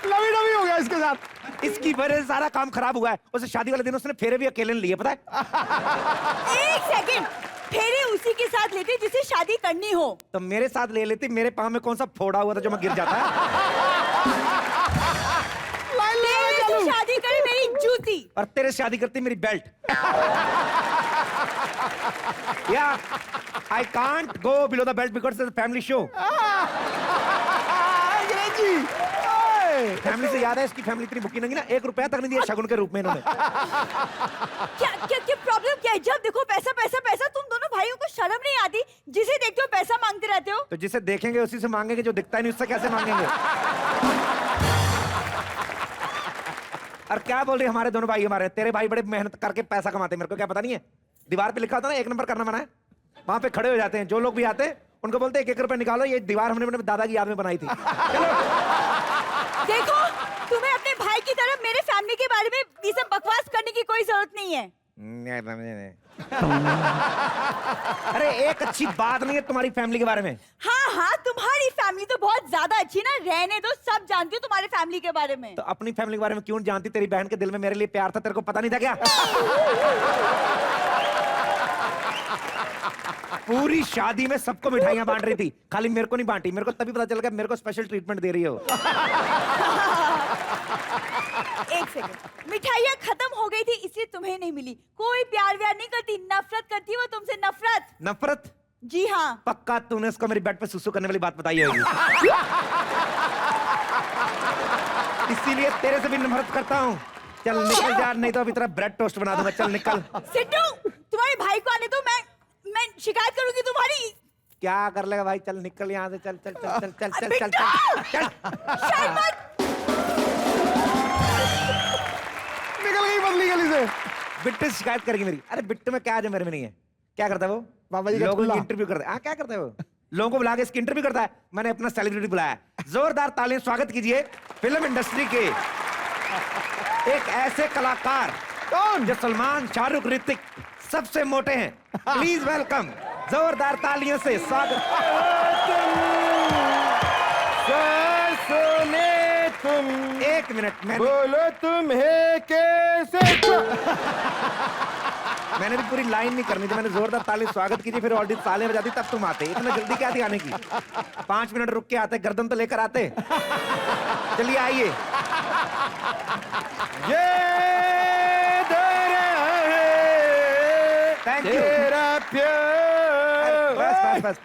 लवी डवी हो गया इसके साथ। इसकी वजह से सारा काम खराब हुआ है। उसे शादी वाले दिन उसने फेरे भी अकेले लिए, पता है? एक सेकंड, फेरे उसी के साथ लेते जिसे शादी करनी हो। तो मेरे साथ ले लेती। मेरे पाँव में कौन सा फोड़ा हुआ था जो मैं गिर जाता है? मेरे से शादी करे मेरी जूती। और तेरे से शादी करती मेरी बेल्ट। या I can't go below the belt because it's a family show. अंग्रेजी। फैमिली से याद है, इसकी फैमिली इतनी भुक्की नंगी ना, 1 रुपया तक नहीं दिया शगुन के रूप में इन्होंने। क्या क्या क्या प्रॉब्लम क्या है? जब देखो पैसा पैसा पैसा। तुम दोनों भाइयों को शर्म नहीं आती? जिसे देखते हो पैसा मांगते रहते हो। तो जिसे देखेंगे उसी से मांगेंगे, जो दिखता ही नहीं उससे कैसे मांगेंगे? और क्या बोल रही हमारे दोनों भाई? हमारे तेरे भाई बड़े मेहनत करके पैसा कमाते हैं, मेरे को क्या पता नहीं है? दीवार पे लिखा होता ना 1 नंबर करना मना है, वहां पे खड़े हो जाते हैं। जो लोग भी आते हैं उनको बोलते हैं 1-1 रुपए निकालो, ये दीवार हमने अपने दादा की याद में बनाई थी। देखो, तुम्हें अपने भाई की तरफ मेरे फैमिली के बारे में ये सब बकवास करने की कोई जरूरत नहीं है। अरे एक अच्छी बात नहीं है तुम्हारी फैमिली के बारे में। हाँ हाँ, तुम्हारी फैमिली तो बहुत ज्यादा अच्छी ना। रहने दो, सब जानती हूँ तुम्हारे फैमिली के बारे में। तो अपनी फैमिली के बारे में क्यों नहीं जानती? तेरी बहन के दिल में मेरे लिए प्यार था, तेरे को पता नहीं था क्या? पूरी शादी में सबको मिठाइयां बांट रही थी, खाली मेरे को नहीं बांटी। मेरे को तभी पता चल गया मेरे को स्पेशल ट्रीटमेंट दे रही है वो। एक सेकंड, मिठाइयाँ खत्म हो गई थी इसलिए तुम्हें नहीं मिली। कोई प्यार व्यार नहीं करती, नफरत करती वो तुमसे, नफरत। नफरत? जी हाँ। पक्का तूने उसको मेरी बेड पे सुसु करने वाली बात बताई होगी। इसीलिए तेरे से भी नफरत करता हूँ। चल निकल जा, नहीं तो अभी तेरा ब्रेड टोस्ट बना दूंगा। चल निकल। सिद्धू, तुम्हारे भाई को आने दो, मैं शिकायत करूंगी तुम्हारी। क्या कर लेगा भाई? चल निकल यहाँ से। चल चल चल चल चल चल चल चल चल। शायद मत। निकल गई बदली गली से। बिट्टू से शिकायत करेगी मेरी। अरे बिट्टू में क्या जो मेरे में नहीं है। क्या करता है वो? बाबा जी का लोगों की चूल्हा। इंटरव्यू करता है। हाँ, क्या करता है वो? लोगों को बुला के इसकी इंटरव्यू करता है। मैंने अपना सेलिब्रिटी बुलाया। जोरदार तालियां स्वागत कीजिए फिल्म इंडस्ट्री के एक ऐसे कलाकार कौन? जो सलमान, शाहरुख, ऋतिक सबसे मोटे हैं। प्लीज वेलकम, जोरदार तालियों से स्वागत। सुने तुम, एक मिनट, बोलो तुम्हें कैसे। मैंने भी पूरी लाइन नहीं करनी थी। मैंने जोरदार ताली स्वागत कीजिए, फिर ऑलरेडी तालियां बजाती तब तुम आते। इतना जल्दी क्या थी आने की? 5 मिनट रुक के आते, गर्दन तो लेकर आते। चलिए आइए। ये थैंक यू। तेरा प्यार। बस।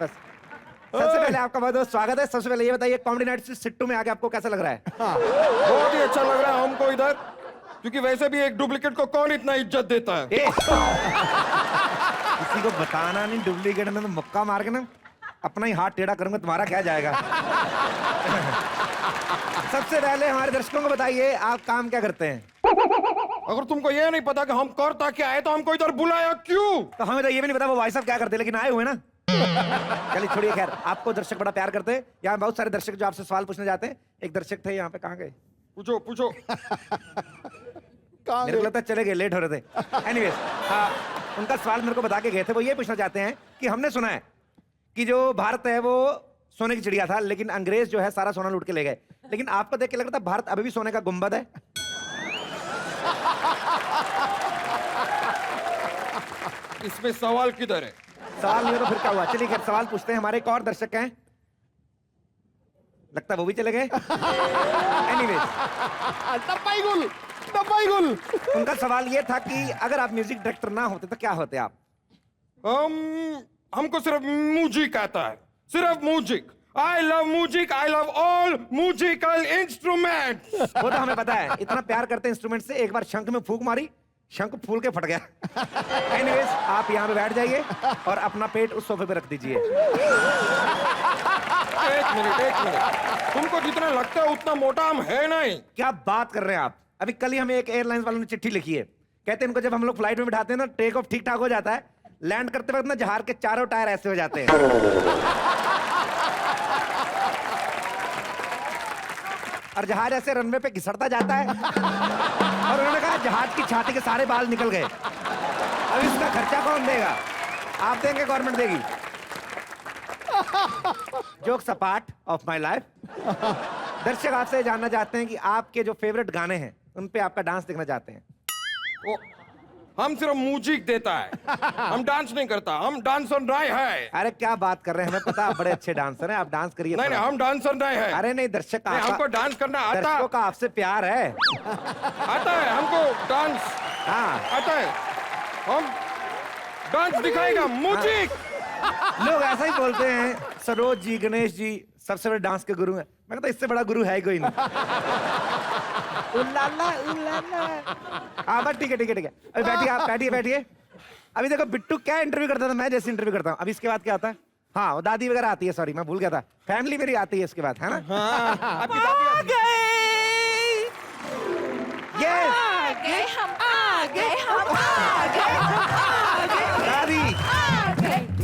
सबसे पहले आपका बहुत बहुत स्वागत है। सबसे पहले ये बताइए, कॉमेडी नाइट से सिट्टू में आके आपको कैसा लग रहा है? बहुत ही अच्छा लग रहा है हमको इधर, क्योंकि वैसे भी एक डुप्लीकेट को कौन इतना इज्जत देता है। किसी को बताना नहीं डुप्लीकेट में, तो मुक्का मार के ना अपना ही हाथ टेढ़ा करूंगा, तुम्हारा क्या जाएगा। सबसे पहले हमारे दर्शकों को बताइए, आप काम क्या करते हैं? अगर तुमको ये नहीं पता कि हम करता क्या है तो हमको इधर बुलाया क्यों? तो हमें तो ये भी नहीं पता वो भाई साहब क्या करते हैं, लेकिन आए हुए ना। चलिए छोड़िए, खैर आपको दर्शक बड़ा प्यार करते हैं। यहाँ बहुत सारे दर्शक जो आपसे सवाल पूछने जाते हैं। एक दर्शक थे यहाँ पे, कहाँ गए? पूछो। मेरे को लगता है चले गए, लेट हो रहे थे। एनीवेज, उनका सवाल मेरे को बता के गए थे। वो ये पूछना चाहते हैं कि हमने सुना है कि जो भारत है वो सोने की चिड़िया था, लेकिन अंग्रेज जो है सारा सोना लूट के ले गए। लेकिन आपको देख के लग रहा था भारत अभी भी सोने का गुंबद है। इसमें सवाल किधर है? सवाल नहीं हो तो फिर क्या हुआ? चलिए खैर सवाल पूछते हैं। हमारे एक और दर्शक हैं, लगता है वो भी चले गए। एनीवेज, डब्बाईगुल। उनका सवाल ये था कि अगर आप म्यूजिक डायरेक्टर ना होते तो क्या होते आप? हमको सिर्फ म्यूजिक आता है, सिर्फ music. I love music, I love all musical instrument. वो तो हमें पता है, इतना प्यार करते हैं इंस्ट्रूमेंट से। एक बार शंख में फूंक मारी, शंख फूल के फट गया। एनीवेज, आप यहाँ पे बैठ जाइए और अपना पेट उस सोफे पे रख दीजिए। एक मिनट, तुमको जितना लगता है उतना मोटा हम है नहीं। क्या बात कर रहे हैं आप? अभी कल ही हमें एक एयरलाइंस वालों ने चिट्ठी लिखी है। कहते हैं इनको जब हम लोग फ्लाइट में बिठाते हैं ना, टेक ऑफ ठीक ठाक हो जाता है, लैंड करते वक्त ना जहाज के चारों टायर ऐसे हो जाते हैं। और जहाज ऐसे रनवे पे घिसड़ता जाता है। और उन्होंने कहा जहाज की छाती के सारे बाल निकल गए। अब इसका खर्चा कौन देगा? आप देंगे, गवर्नमेंट देगी? जोक सपाट ऑफ माई लाइफ। दर्शक आपसे जानना चाहते हैं कि आपके जो फेवरेट गाने हैं उन पे आपका डांस देखना चाहते हैं। हम सिर्फ म्यूजिक देता है, हम डांस नहीं करता। हम डांसर नहीं है। अरे क्या बात कर रहे हैं, हमें पता आप बड़े अच्छे डांसर हैं, आप डांस करिए। नहीं, हम डांसर नहीं है। अरे नहीं, दर्शक नहीं, हमको डांस करना आता। दर्शकों का आपसे प्यार है। आता है हमको डांस, हाँ, आता है। हम डांस दिखाएगा म्यूजिक। लोग ऐसा ही बोलते हैं। सरोज जी, गणेश जी सबसे बड़े डांस के गुरु हैं। मैं कहता इससे बड़ा गुरु है ही कोई नहीं। उल्लाला उल्लाला। हाँ बस ठीक है। अभी बैठिए, आप बैठिए। अभी देखो बिट्टू क्या इंटरव्यू करता था, मैं जैसे इंटरव्यू करता हूँ। अभी इसके बाद क्या होता है? हाँ, वो दादी वगैरह आती है। सॉरी, मैं भूल गया था। फैमिली मेरी आती है इसके बाद, है ना? आपकी दादी आती है। यस, दादी,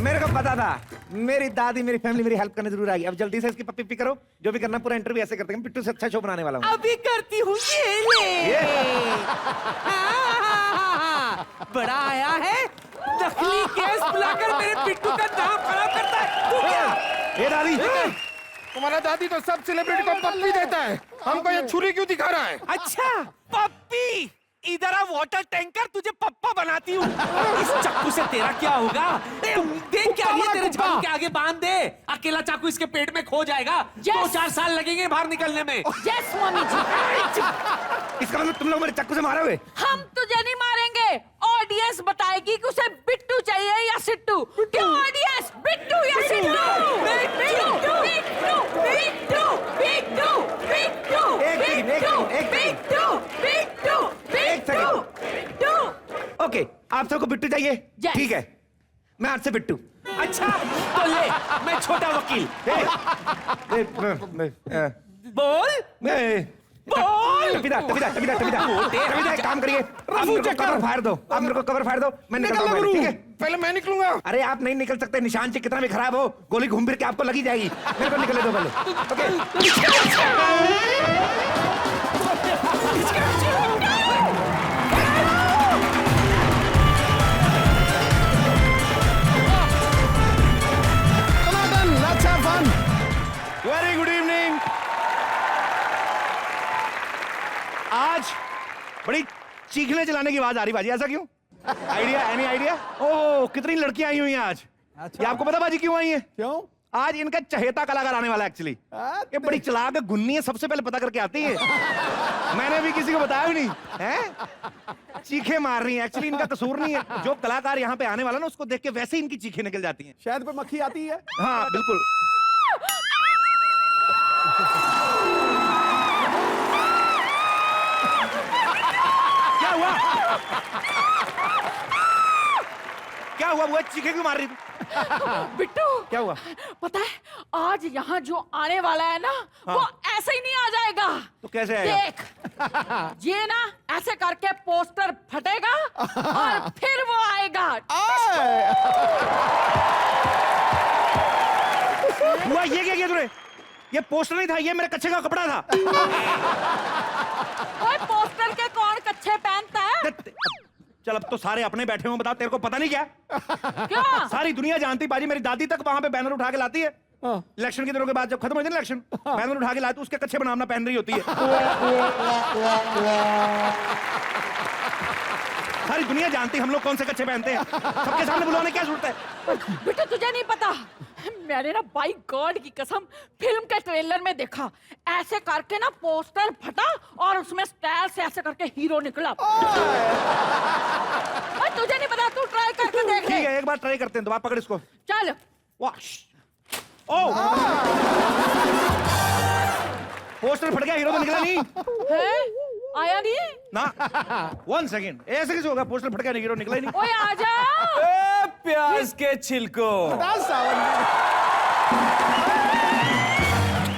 मेरे को पता था मेरी दादी, मेरी फैमिली मेरी हेल्प करने जरूर आएगी। अब जल्दी से इसकी पप्पी करो। जो भी करना पूरा इंटरव्यू ऐसे करते हैं। बिट्टू से अच्छा शो बनाने वाला हूँ। अभी करती हूँ, ये ले। बड़ा आया है, नकली केस बुलाकर मेरे बिट्टू का नाम खराब करता है। तू क्या? ये दादी, तुम्हारा दादी तो सब सेलिब्रिटी को पप्पी देता है, हमको ये छुरी क्यों दिखा रहा है? अच्छा, पप्पी। इधर आ वाटर टैंकर, तुझे पप्पा बनाती हूँ। इस चाकू से तेरा क्या होगा? देख क्या ये तेरे झाड़ू के आगे बांध दे, अकेला चाकू इसके पेट में खो जाएगा। 2-4 साल लगेंगे बाहर निकलने में। यस मम्मी जी। इसका मतलब तुम लोग मेरे चाकू से मारे हुए? हम तुझे नहीं मारेंगे, ऑडियंस बताएगी कि उसे बिट्टू चाहिए या सिट्टू। क्यों ऑडियंस, बिट्टू या सिट्टू? बिट्टू बिट्टू बिट्टू बिट्टू बिट्टू बिट्टू बिट्टू बिट्टू बिट्टू। ओके, आप सबको बिट्टू चाहिए? Yes. ठीक है, मैं आज से बिट्टू। अच्छा तो ले, मैं छोटा वकील। बोल बोल। टपीदा, एक काम करिए, आप मेरे को कवर फायर दो, आप मेरे को कवर फायर दो, मैं निकलता हूँ पहले, ठीक है? पहले मैं निकलूंगा। अरे आप नहीं निकल सकते, निशान से कितना भी खराब हो, गोली घूम फिर के आपको लगी जाएगी। मेरे को निकले दो पहले, वेरी गुड इवनिंग। आज बड़ी चीखने चलाने की आवाज आ रही बाजी, ऐसा क्यों? Idea, any idea? ओह, कितनी लड़कियां आई हुई हैं आज। ये आपको पता बाजी क्यों आई हैं? क्यों? आज इनका चहेता कलाकार आने वाला है एक्चुअली। ये बड़ी चलाक गुन्नी है, सबसे पहले पता करके आती है। मैंने भी किसी को बताया भी नहीं है। चीखे मार रही हैं, एक्चुअली इनका कसूर नहीं है। जो कलाकार यहाँ पे आने वाला ना, उसको देख के वैसे ही इनकी चीखें निकल जाती हैं। शायद पे मक्खी आती है। हाँ बिल्कुल। क्या हुआ? क्या हुआ? वो चीखे क्यों मार रही थी? बिट्टू, क्या हुआ? पता है आज यहाँ जो आने वाला है ना, वो ऐसे ही नहीं आ जाएगा। तो कैसे आएगा? देख, ये ना ऐसे करके पोस्टर फटेगा और फिर वो आएगा। हुआ ये क्या किया तूने? ये पोस्टर नहीं था, ये मेरे कच्चे का कपड़ा था। ओए, पोस्टर के कौन कच्चे पहनता है? चल अब तो सारे अपने बैठे हुए, बताओ तेरे को पता नहीं क्या? क्या? सारी दुनिया जानती बाजी, मेरी दादी तक वहां पे बैनर उठा के लाती है। इलेक्शन के दिनों के बाद जब खत्म हो जाए ना इलेक्शन, बैनर उठा के लाती, उसके कच्चे बनाना पहन रही होती है। सारी दुनिया जानती हम लोग कौन से कच्चे पहनते हैं। सबके सामने बुलाने क्या जरूरत है? बेटा तुझे नहीं पता, मैंने ना बाई गॉड की कसम फिल्म के ट्रेलर में देखा, ऐसे करके ना पोस्टर फटा और उसमें स्टाइल से ऐसे करके हीरो निकला। तुझे नहीं पता, तू ट्राई करके देख ले। ठीक है, एक बार ट्राई करते हैं, तो आप पकड़ इसको। चल। पोस्टर फट गया, हीरो तो निकला नहीं है? आया नहीं ना। 1 सेकेंड, ऐसे कैसे होगा? पोस्टर फट गया, हीरो निकला ही नहीं। ओए आजा। प्याज के छिलको।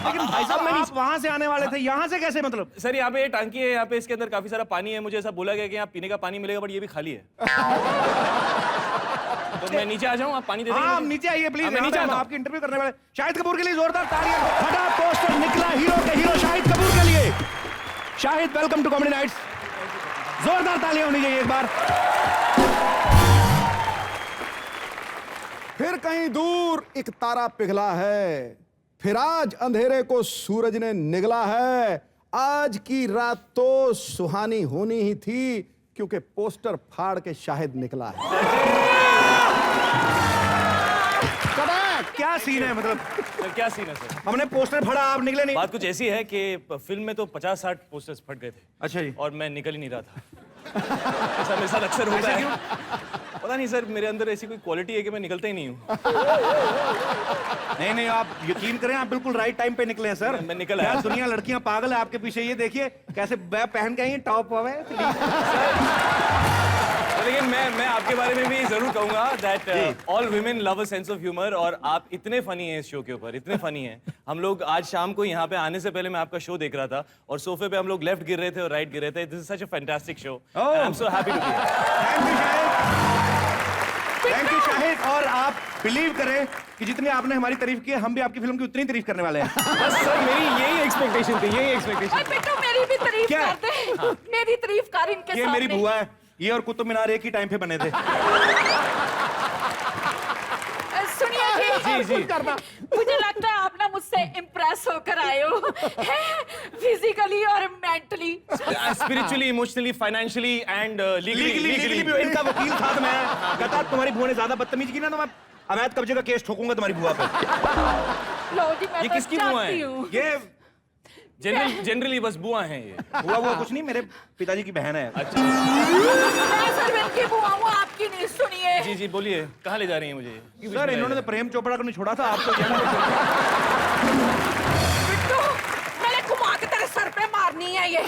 लेकिन भाई साहब, आप वहां से आने वाले थे, यहाँ से कैसे? मतलब सर यहाँ पे टांकी है, यहाँ पे इसके अंदर काफी सारा पानी है। मुझे ऐसा बोला गया कि यहाँ पीने का पानी मिलेगा, बट ये भी खाली है। तो मैं नीचे आ जाऊँ, आप पानी दे देंगे? हाँ, नीचे आइए प्लीज। मैं नीचे आता हूँ। आपकी इंटरव्यू करने वाले शाहिद कपूर के लिए जोरदार तालियां। फटा पोस्टर निकला हीरो के हीरो शाहिद कपूर के लिए। Shahid, welcome to comedy nights. जोरदार तालियां होनी चाहिए एक बार। फिर कहीं दूर एक तारा पिघला है, फिर आज अंधेरे को सूरज ने निगला है। आज की रात तो सुहानी होनी ही थी, क्योंकि पोस्टर फाड़ के शाहिद निकला है। क्या सीन है? मतलब सर क्या सीन है सर? हमने पोस्टर फाड़ा, आप निकले नहीं। बात कुछ ऐसी है कि फिल्म में तो 50-60 पोस्टर्स फट गए थे। अच्छा जी। और मैं निकल ही नहीं रहा था। ऐसा मेरे साथ अक्सर होता है। पता नहीं सर, मेरे अंदर ऐसी कोई क्वालिटी है कि मैं निकलता ही नहीं हूँ। नहीं, आप यकीन करें, आप बिल्कुल राइट टाइम पे निकले हैं सर। मैं निकल आया। यार, दुनिया लड़कियां पागल है आपके पीछे। ये देखिए कैसे बैग पहन के आई हैं, टॉप हुआ है। लेकिन मैं आपके बारे में भी जरूर कहूंगा that all women love a sense of humour. और आप इतने फनी हैं इस शो के ऊपर, इतने फनी हैं। हम लोग आज शाम को यहाँ पे आने से पहले मैं आपका शो देख रहा था, और सोफे पे हम लोग लेफ्ट गिर रहे थे और राइट गिर रहे थे। This is such a fantastic show. I am so happy to be here. Thank you Shahid. और आप बिलीव करें कि जितनी आपने हमारी तारीफ की है, हम भी आपकी फिल्म की उतनी तारीफ करने वाले हैं। बस सर, मेरी यही एक्सपेक्टेशन थी, यही एक्सपेक्टेशन। ओए बेटू, मेरी भी तारीफ क्या? कर दे। मेरी तारीफ कर इनके ये सामने। मेरी बुआ है, ये और कुतुब मीनार एक ही टाइम पे बने थे। सुनिए जी, जी जी मुझे लगता है आप ना मुझसे इम्प्रेस होकर आए हो, फिजिकली और mentally. Spiritually, emotionally, financially and legally भी इनका वकील था तो मैं कहता तुम्हारी बुआ ने ज्यादा बदतमीजी की ना तो मैं अवैध कब्जे का केस ठोकूंगा तुम्हारी बुआ पे। लो जी, मैं ये तो किसकी बुआ चाहती है? हूँ। ये जनरली बस बुआ हैं ये। बुआ कुछ नहीं, मेरे पिताजी की बहन है। अच्छा मैं सर इनकी बुआ हूँ, आपकी नहीं। सुनिए जी जी बोलिए, कहाँ ले जा रही हैं मुझे? सर इन्होंने तो प्रेम चोपड़ा को नहीं छोड़ा था, आपको बिट्टू, मैंने घुमा के तेरे सर पे मारनी है ये।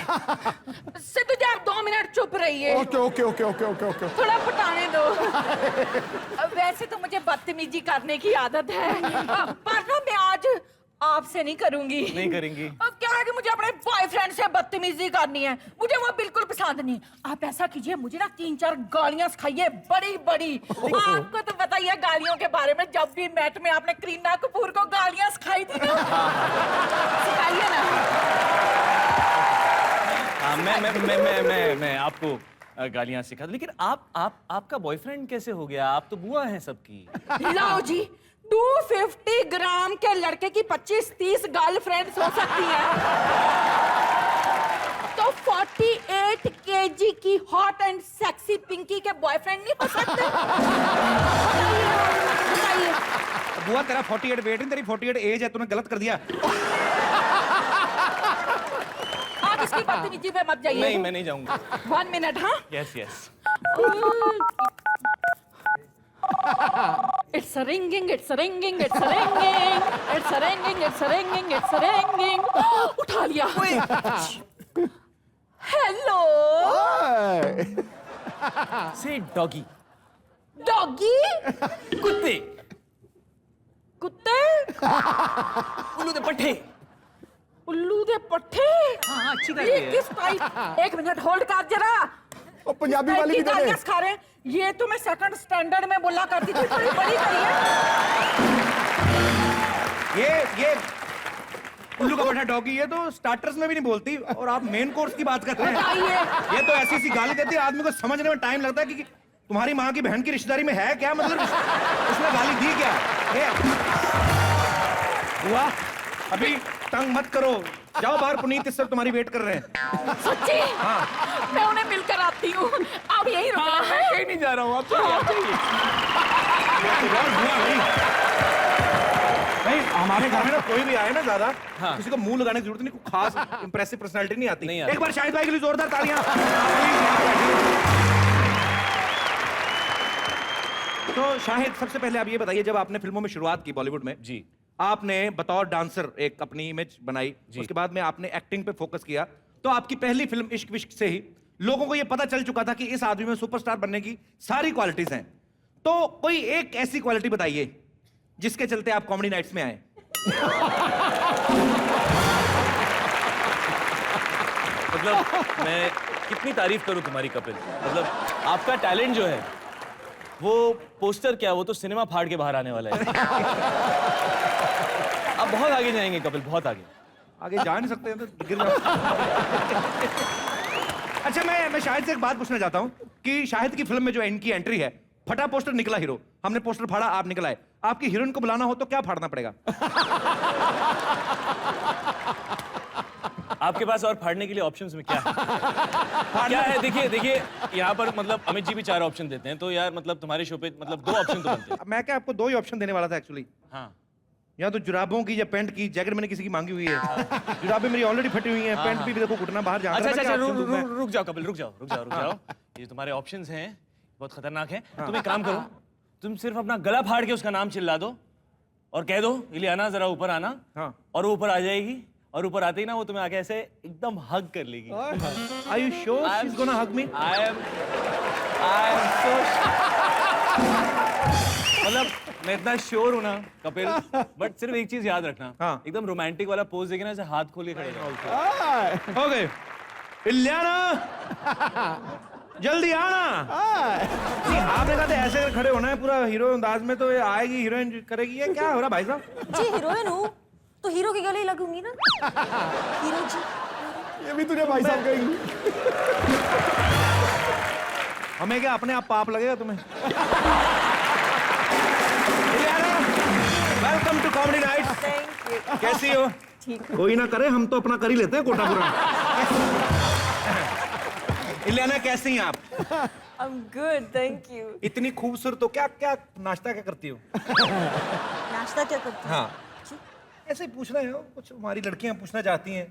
सिद्धू जी आप 2 मिनट चुप रहिए, okay okay okay okay okay okay थोड़ा पटाने दो। वैसे तो मुझे बदतमीजी करने की आदत है, पर ना मैं आज आपसे नहीं करूंगी। नहीं करेंगी? अब क्या है कि मुझे अपने बॉयफ्रेंड से बदतमीजी करनी है, मुझे वो बिल्कुल पसंद नहीं। आप ऐसा कीजिए, मुझे ना 3-4 गालियां सिखाइए, बड़ी बड़ी। आपको तो बताइए गालियों के बारे में, जब भी मैट में आपने करीना कपूर को गालियां सिखाई थी ना, सिखाइए ना। हाँ, मैं आपको गालियां सिखा दूं, लेकिन आपका बॉयफ्रेंड कैसे हो गया? आप तो बुआ हैं सबकी। लाओ जी, 250 ग्राम के लड़के की 25-30 गर्लफ्रेंड्स हो सकती है, तो 48 केजी की हॉट एंड सेक्सी पिंकी के बॉयफ्रेंड नहीं हो सकते? बताइए। बुआ तेरा 48 वेट नहीं, तेरी 48 एज है, तूने गलत कर दिया। आप इसकी बदतमीजी पे मत जाइए। नहीं, मैं नहीं जाऊंगा। 1 मिनट। हाँ, yes yes. It's a ringing, it's a ringing, it's a ringing, it's a ringing, it's a ringing, it's a ringing. उठा लिया। हेलो से डॉगी। डॉगी? कुत्ते। कुत्ते? उल्लू दे पट्टे। उल्लू दे पट्टे? हाँ, अच्छी ये किस टाइप? 1 मिनट होल्ड कर जरा। और पंजाबी वाली भी दे दे। खा रहे हैं। ये तो मैं सेकंड स्टैंडर्ड में बोला करती थी, बड़ी बड़ी करी है। ये उल्लू का बड़ा डॉगी, ये तो स्टार्टर्स में भी नहीं बोलती और आप मेन कोर्स की बात कर रहे हैं। ये तो ऐसी सी गाली देती है, आदमी को समझने में टाइम लगता है कि तुम्हारी माँ की बहन की रिश्तेदारी में है क्या, मतलब उसने गाली दी क्या? हुआ अभी तंग मत करो, जाओ बाहर, पुनीत इस सब तुम्हारी वेट कर रहे हैं। सच्ची? हाँ। मैं उन्हें मिलकर आती हूँ, अब यही रुकना है। कहीं नहीं जा रहा हूँ, आप नहीं, हमारे घर में ना कोई भी आए ना ज्यादा, हाँ। किसी को मुंह लगाने की जरूरत नहीं, कोई खास इंप्रेसिव पर्सनालिटी नहीं आती। नहीं आती। एक बार शाहिद भाई के लिए जोरदार तालियां। तो शाहिद, सबसे पहले आप ये बताइए, जब आपने फिल्मों में शुरुआत की बॉलीवुड में, जी, आपने बतौर डांसर एक अपनी इमेज बनाई, उसके बाद में आपने एक्टिंग पे फोकस किया, तो आपकी पहली फिल्म इश्क विश्क से ही लोगों को ये पता चल चुका था कि इस आदमी में सुपरस्टार बनने की सारी क्वालिटीज हैं। तो कोई एक ऐसी क्वालिटी बताइए जिसके चलते आप कॉमेडी नाइट्स में आए। मतलब मैं कितनी तारीफ करूं तुम्हारी कपिल, मतलब आपका टैलेंट जो है वो पोस्टर क्या, वो तो सिनेमा फाड़ के बाहर आने वाला है। आप बहुत आगे जाएंगे कपिल, बहुत आगे। आगे जा नहीं सकते हैं तो गिर जाओ। अच्छा, मैं शाहिद से एक बात पूछना चाहता हूं कि शाहिद की फिल्म में जो इनकी एंट्री है, फटा पोस्टर निकला हीरो, हमने पोस्टर फाड़ा, आप निकला है, आपकी हीरोइन को बुलाना हो तो क्या फाड़ना पड़ेगा? आपके पास और फाड़ने के लिए ऑप्शंस में क्या है? क्या है? देखिए यहाँ पर मतलब अमित जी भी 4 ऑप्शन देते हैं, तो यार मतलब तुम्हारे शो पे मतलब 2 ऑप्शन तो बनते हैं। मैं क्या आपको 2 ही ऑप्शन देने वाला था एक्चुअली। हाँ, या तो जुराबों की या पैंट की, जैकेट मैंने किसी की मांगी हुई है, जुराबें मेरी ऑलरेडी फटी हुई हैं, पैंट भी देखो घुटना बाहर जा रहा है। अच्छा, रुक जाओ कपिल, रुक जाओ। ये तुम्हारे ऑप्शंस हैं, बहुत खतरनाक हैं। तुम एक काम करो, तुम सिर्फ अपना गला फाड़ के उसका नाम चिल्ला दो और कह दो इलियाना जरा ऊपर आना, हाँ। और वो ऊपर आ जाएगी, और ऊपर आते ही ना वो तुम्हें आके ऐसे एकदम हग कर लेगी। Are you sure she's gonna hug me? I am so मतलब मैं इतना श्योर हूं ना कपिल, बट सिर्फ एक चीज याद रखना, हाँ। एकदम रोमांटिक वाला पोज देके ना ऐसे हाथ खोल के खड़े रहो। ओके, इलियाना जल्दी आना। नहीं, आपने कहा था ऐसे खड़े होना है पूरा हीरो अंदाज में, तो ये आएगी हीरोइन करेगी, ये क्या हो रहा भाई साहब? जी हीरोइन हूँ तो हीरो के गले ही लगूंगी ना। हीरो जी, ये भी तुझे भाई साहब कहेंगी। हमें क्या अपने आप पाप लगेगा तुम्हें? कैसी हो? ठीक कोई ना करे, हम तो अपना कर ही लेते हैं कोटा पूरा। इलियाना कैसी हैं आप? I'm good, thank you. इतनी खूबसूरत हो, क्या क्या नाश्ता क्या करती हो? नाश्ता क्या करती हो? हाँ, ऐसे ही पूछना है, कुछ हमारी लड़कियां पूछना चाहती हैं।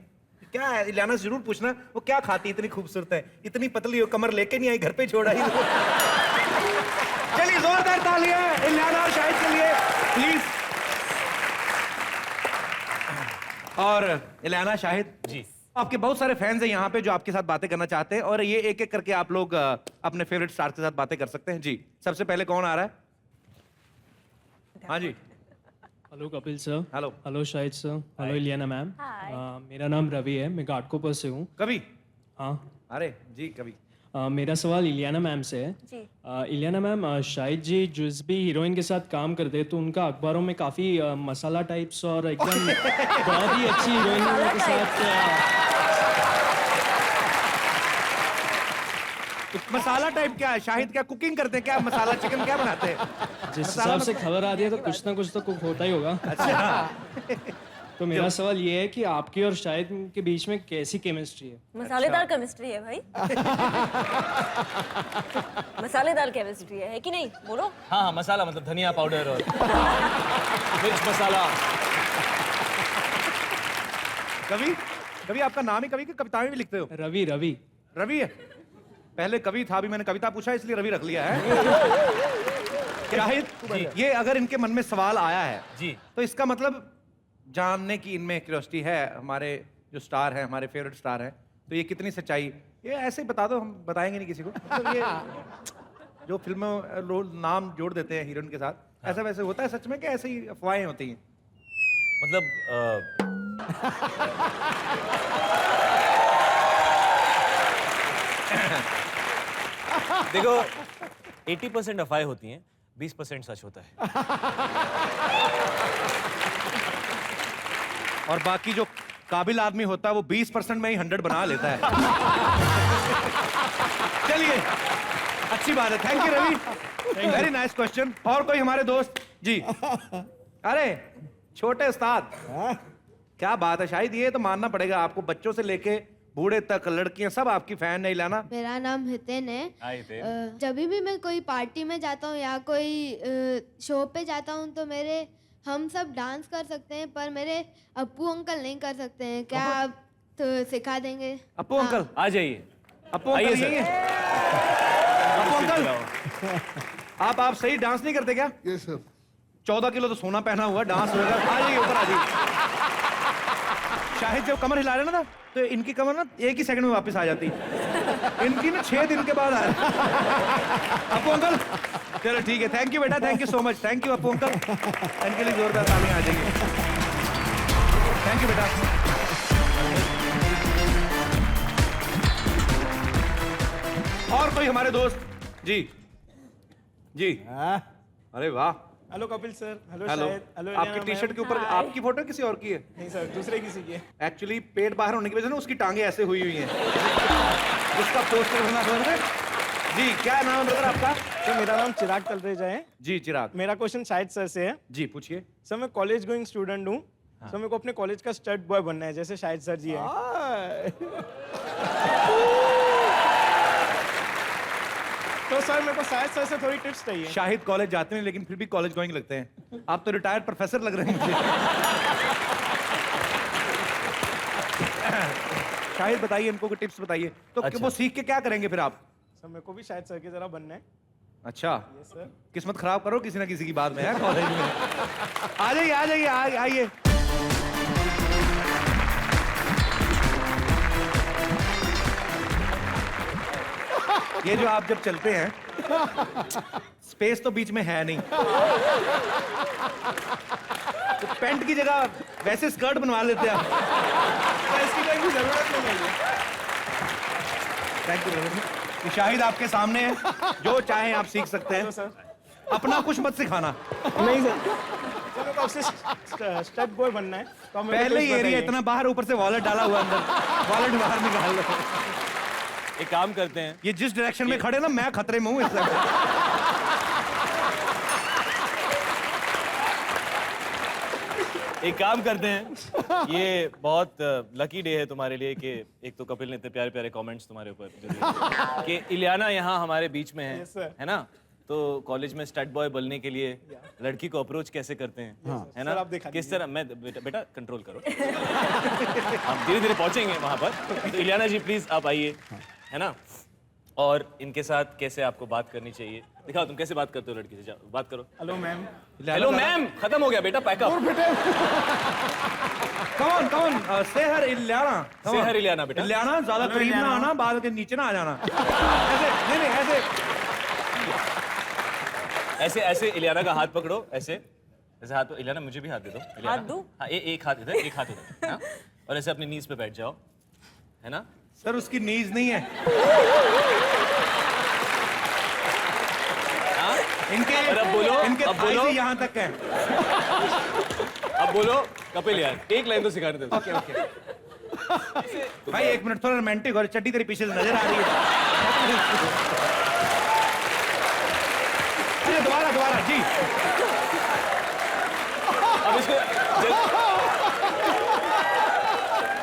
क्या है इलियाना से जरूर पूछना, वो क्या खाती है, इतनी खूबसूरत है, इतनी पतली हो, कमर लेके नहीं आई, घर पे छोड़ा ही। चलिए जोरदार तालियां इलियाना और शाहिद के लिए प्लीज। और इलियाना, शाहिद जी। आपके बहुत सारे फैंस हैं यहाँ पे जो आपके साथ बातें करना चाहते हैं, और ये एक एक करके आप लोग अपने फेवरेट स्टार के साथ बातें कर सकते हैं। जी, सबसे पहले कौन आ रहा है? हाँ जी, hello Kapil sir. Hello. Hello Shahid sir. Hello Ileana ma'am. मेरा नाम रवि है, मैं घाटकोपर से हूँ। कभी? हाँ। अरे जी, कभी। मेरा सवाल इलियाना मैम से है। जी। इलियाना मैम, शाहिद जी जिस भी हीरोइन के साथ काम करते हैं तो उनका अखबारों में काफ़ी मसाला टाइप्स और एकदम बहुत ही अच्छी हीरोइनों के साथ मसाला टाइप क्या है? शाहिद क्या कुकिंग करते हैं क्या? मसाला चिकन क्या बनाते हैं? जिस हिसाब से खबर आ रही है तो कुछ ना कुछ तो कुक होता ही होगा। अच्छा। तो मेरा सवाल ये है कि आपकी और शाहिद के बीच में कैसी केमिस्ट्री है? मसालेदार केमिस्ट्री है भाई। मसालेदार केमिस्ट्री है कि नहीं? बोलो। हाँ हाँ, मसाला मतलब धनिया पाउडर और मिर्च मसाला। कवि, कवि आपका नाम ही कवि की कविताएं भी लिखते हो? रवि। रवि रवि है। पहले कवि था, अभी मैंने कविता पूछा इसलिए रवि रख लिया है। शाहिद, ये अगर इनके मन में सवाल आया है जी, तो इसका मतलब जानने की इनमें क्यूरियोसिटी है। हमारे जो स्टार हैं, हमारे फेवरेट स्टार हैं, तो ये कितनी सच्चाई, ये ऐसे ही बता दो, हम बताएंगे नहीं किसी को। मतलब ये जो फिल्मों लोग नाम जोड़ देते हैं हीरोइन के साथ, ऐसा वैसे होता है सच में कि ऐसे ही अफवाहें होती हैं? मतलब देखो 80% अफवाहें होती हैं, 20% सच होता है। और बाकी जो काबिल आदमी होता है वो 20% में ही 100 बना लेता है। चलिए, अच्छी बात है। Thank you Ravi, very nice question. और कोई हमारे दोस्त? जी। अरे छोटे उस्ताद, क्या बात है शाहिद, ये तो मानना पड़ेगा आपको, बच्चों से लेके बूढ़े तक लड़कियां सब आपकी फैन है। इलियाना? मेरा नाम हितेन है। जब भी मैं कोई पार्टी में जाता हूँ या कोई शो पे जाता हूँ तो मेरे हम सब डांस कर सकते हैं, पर मेरे अप्पू अंकल नहीं कर सकते हैं। क्या आप तो सिखा देंगे? अप्पू अंकल आ जाइए। अप्पू अंकल यही है? अप्पू अंकल, आप सही डांस नहीं करते क्या? Yes sir. 14 किलो तो सोना पहना हुआ, डांस होगा। आ जाइए, ऊपर आ जाइए। शाहिद जब कमर हिला रहे ना तो इनकी कमर ना 1 ही सेकंड में वापस आ जाती, इनकी ना 6 दिन के बाद आ रही। अप्पू अंकल, चलो ठीक है, थैंक यू बेटा, thank you so much, thank you Appu uncle. इनके लिए जोरदार तालियां आ जाइए। थैंक यू बेटा। और कोई हमारे दोस्त? जी जी। अरे वाह। Hello Kapil sir. Hello. Shahid. Hello आपकी टी शर्ट के ऊपर आपकी फोटो किसी और की है? नहीं सर, दूसरे किसी की है। एक्चुअली पेट बाहर होने की वजह से ना उसकी टांगे ऐसे हुई हुई हैं। उसका पोस्टर बना हुआ है। जी, क्या नाम है ब्रदर आपका? सर मेरा नाम चिराग तलरेजा है। जी चिराग। मेरा क्वेश्चन शाहिद सर से है। जी पूछिए। सर मैं कॉलेज गोइंग स्टूडेंट हूँ। सर मेरे को अपने कॉलेज का स्टड बॉय बनना है, जैसे शाहिद सर जी है। तो सर मेरे को शाहिद सर से थोड़ी टिप्स चाहिए। शाहिद कॉलेज जाते हैं लेकिन फिर भी कॉलेज गोइंग लगते हैं। आप तो रिटायर्ड प्रोफेसर लग रहे हैं मुझे। शाहिद बताइए, इनको कोई टिप्स बताइए। तो अच्छा। वो सीख के क्या करेंगे फिर आप? सर मेरे को भी शाहिद सर की तरह बनना है। अच्छा, यस सर। किस्मत खराब करो किसी ना किसी की बाद में है कॉलेज में। आ जाइए आ जाइए, आइए। ये जो आप जब चलते हैं, स्पेस तो बीच में है नहीं, तो पैंट की जगह वैसे स्कर्ट बनवा लेते हैं आप। इसकी कोई जरूरत नहीं है। Thank you. शाहिद आपके सामने है, जो चाहे आप सीख सकते हैं। सर अपना कुछ मत सिखाना। नहीं सर, सर मेरे को आपसे स्टड बॉय बनना है। तो पहले ही एरिया इतना बाहर, ऊपर से वॉलेट डाला हुआ अंदर, वॉलेट बाहर निकाल लो। एक काम करते हैं, ये जिस डायरेक्शन में खड़े ना, मैं खतरे में हूँ इस समय। एक काम करते हैं, ये बहुत लकी डे है तुम्हारे लिए कि एक तो कपिल ने इतने प्यारे प्यारे कमेंट्स तुम्हारे ऊपर जो दिए कि इलियाना यहाँ हमारे बीच में है ना? तो कॉलेज में स्टड बॉय बनने के लिए लड़की को अप्रोच कैसे करते हैं, है ना? किस तरह मैं बेटा कंट्रोल करो, हम धीरे धीरे पहुंचेंगे वहां पर। तो इलियाना जी प्लीज आप आइए, है ना? और इनके साथ कैसे आपको बात करनी चाहिए दिखाओ। तुम कैसे बात करते हो लड़की से? जाओ बात करो। Hello ma'am. हेलो मैम खत्म हो गया बेटा, पैकअप। कौन से हर इलियाना, से हर इलियाना बेटा। इलियाना ज्यादा करीब ना आना, बाल के नीचे ना आ जाना। ऐसे नहीं ऐसे ऐसे इलियाना का हाथ पकड़ो, ऐसे ऐसे हाथ। इलियाना मुझे भी हाथ दे दो। हाथ दूं? हाँ, एक हाथ इधर, एक हाथ उधर, हाँ? और ऐसे अपनी नीज पे बैठ जाओ, है ना? सर उसकी नीज नहीं है, हाँ? इनके और अब बोलो, इनके अब बोलो। थाई से यहाँ तक है। अब बोलो कपिल यार, एक लाइन तो सिखाने दो। ओके भाई एक मिनट, थोड़ा रोमांटिक और चड्डी तेरे पीछे से नजर आ रही है। अरे दोबारा जी। अब इसको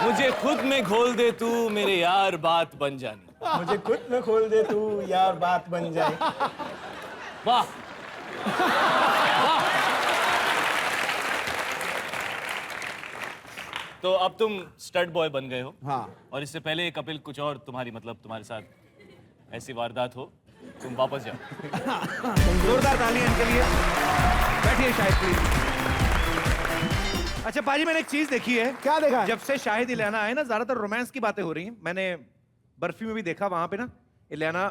मुझे खुद में घोल दे तू मेरे यार, बात बन जानी। मुझे खुद में खोल दे तू यार, बात बन जाए। वाह वाह। तो अब तुम स्टड बॉय बन गए हो। हाँ। और इससे पहले कपिल कुछ और तुम्हारी मतलब तुम्हारे साथ ऐसी वारदात हो, तुम वापस जाओ। जोरदार तालियां इनके लिए। बैठिए शाहिद प्लीज। अच्छा पाजी, मैंने एक चीज देखी है। क्या देखा है? जब से शाहिद इलियाना आए ना, ज्यादातर रोमांस की बातें हो रही हैं। मैंने बर्फी में भी देखा, वहां पे ना इलियाना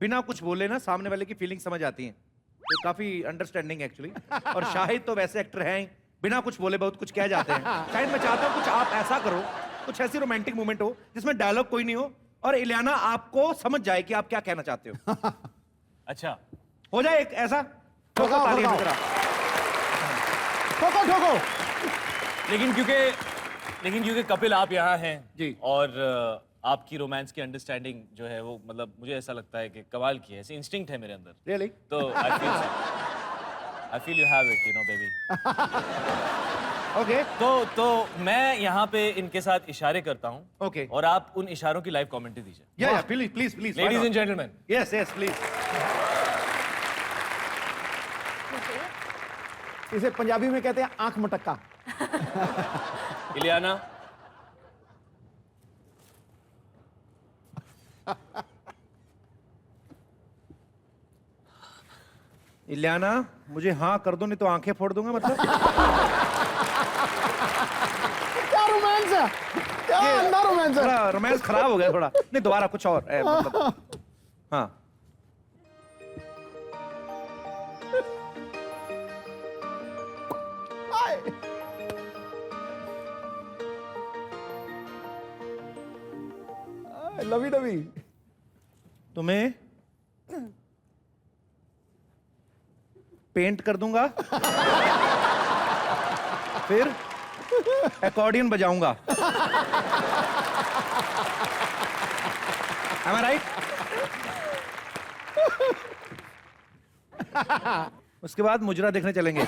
बिना कुछ बोले ना सामने वाले की फीलिंग समझ आती है, तो काफी अंडरस्टैंडिंग एक्चुअली। और शाहिद तो वैसे एक्टर हैं, बिना कुछ बोले बहुत कुछ कह जाते हैं। शाहिद मैं चाहता हूँ कुछ आप ऐसा करो, कुछ ऐसी रोमांटिक मोमेंट हो जिसमें डायलॉग कोई नहीं हो और इलियाना आपको समझ जाए कि आप क्या कहना चाहते हो। अच्छा हो जाए एक ऐसा। ठोको तालियां की तरह। ठोको। लेकिन क्योंकि कपिल आप यहाँ हैं जी, और आपकी रोमांस की अंडरस्टैंडिंग जो है वो मतलब मुझे ऐसा लगता है कि कमाल की है, ऐसी इंस्टिंक्ट है मेरे अंदर। रियली? तो I feel you have it, you know baby. Okay. तो मैं यहाँ पे इनके साथ इशारे करता हूँ। ओके। और आप उन इशारों की लाइव कमेंट्री दीजिए। या please ladies and gentleman. Yes please. इसे पंजाबी में कहते हैं आंख मटक्का। इलियाना इलियाना मुझे हाँ कर दो, नहीं तो आंखें फोड़ दूंगा। मतलब क्या रोमांस है, क्या अंधा रोमांस है। थोड़ा रोमांस खराब हो गया थोड़ा। नहीं दोबारा कुछ और मतलब हाँ। Lovey dovey. तुम्हें पेंट कर दूंगा, फिर एकॉर्डियन बजाऊंगा। Am I right? उसके बाद मुजरा देखने चलेंगे।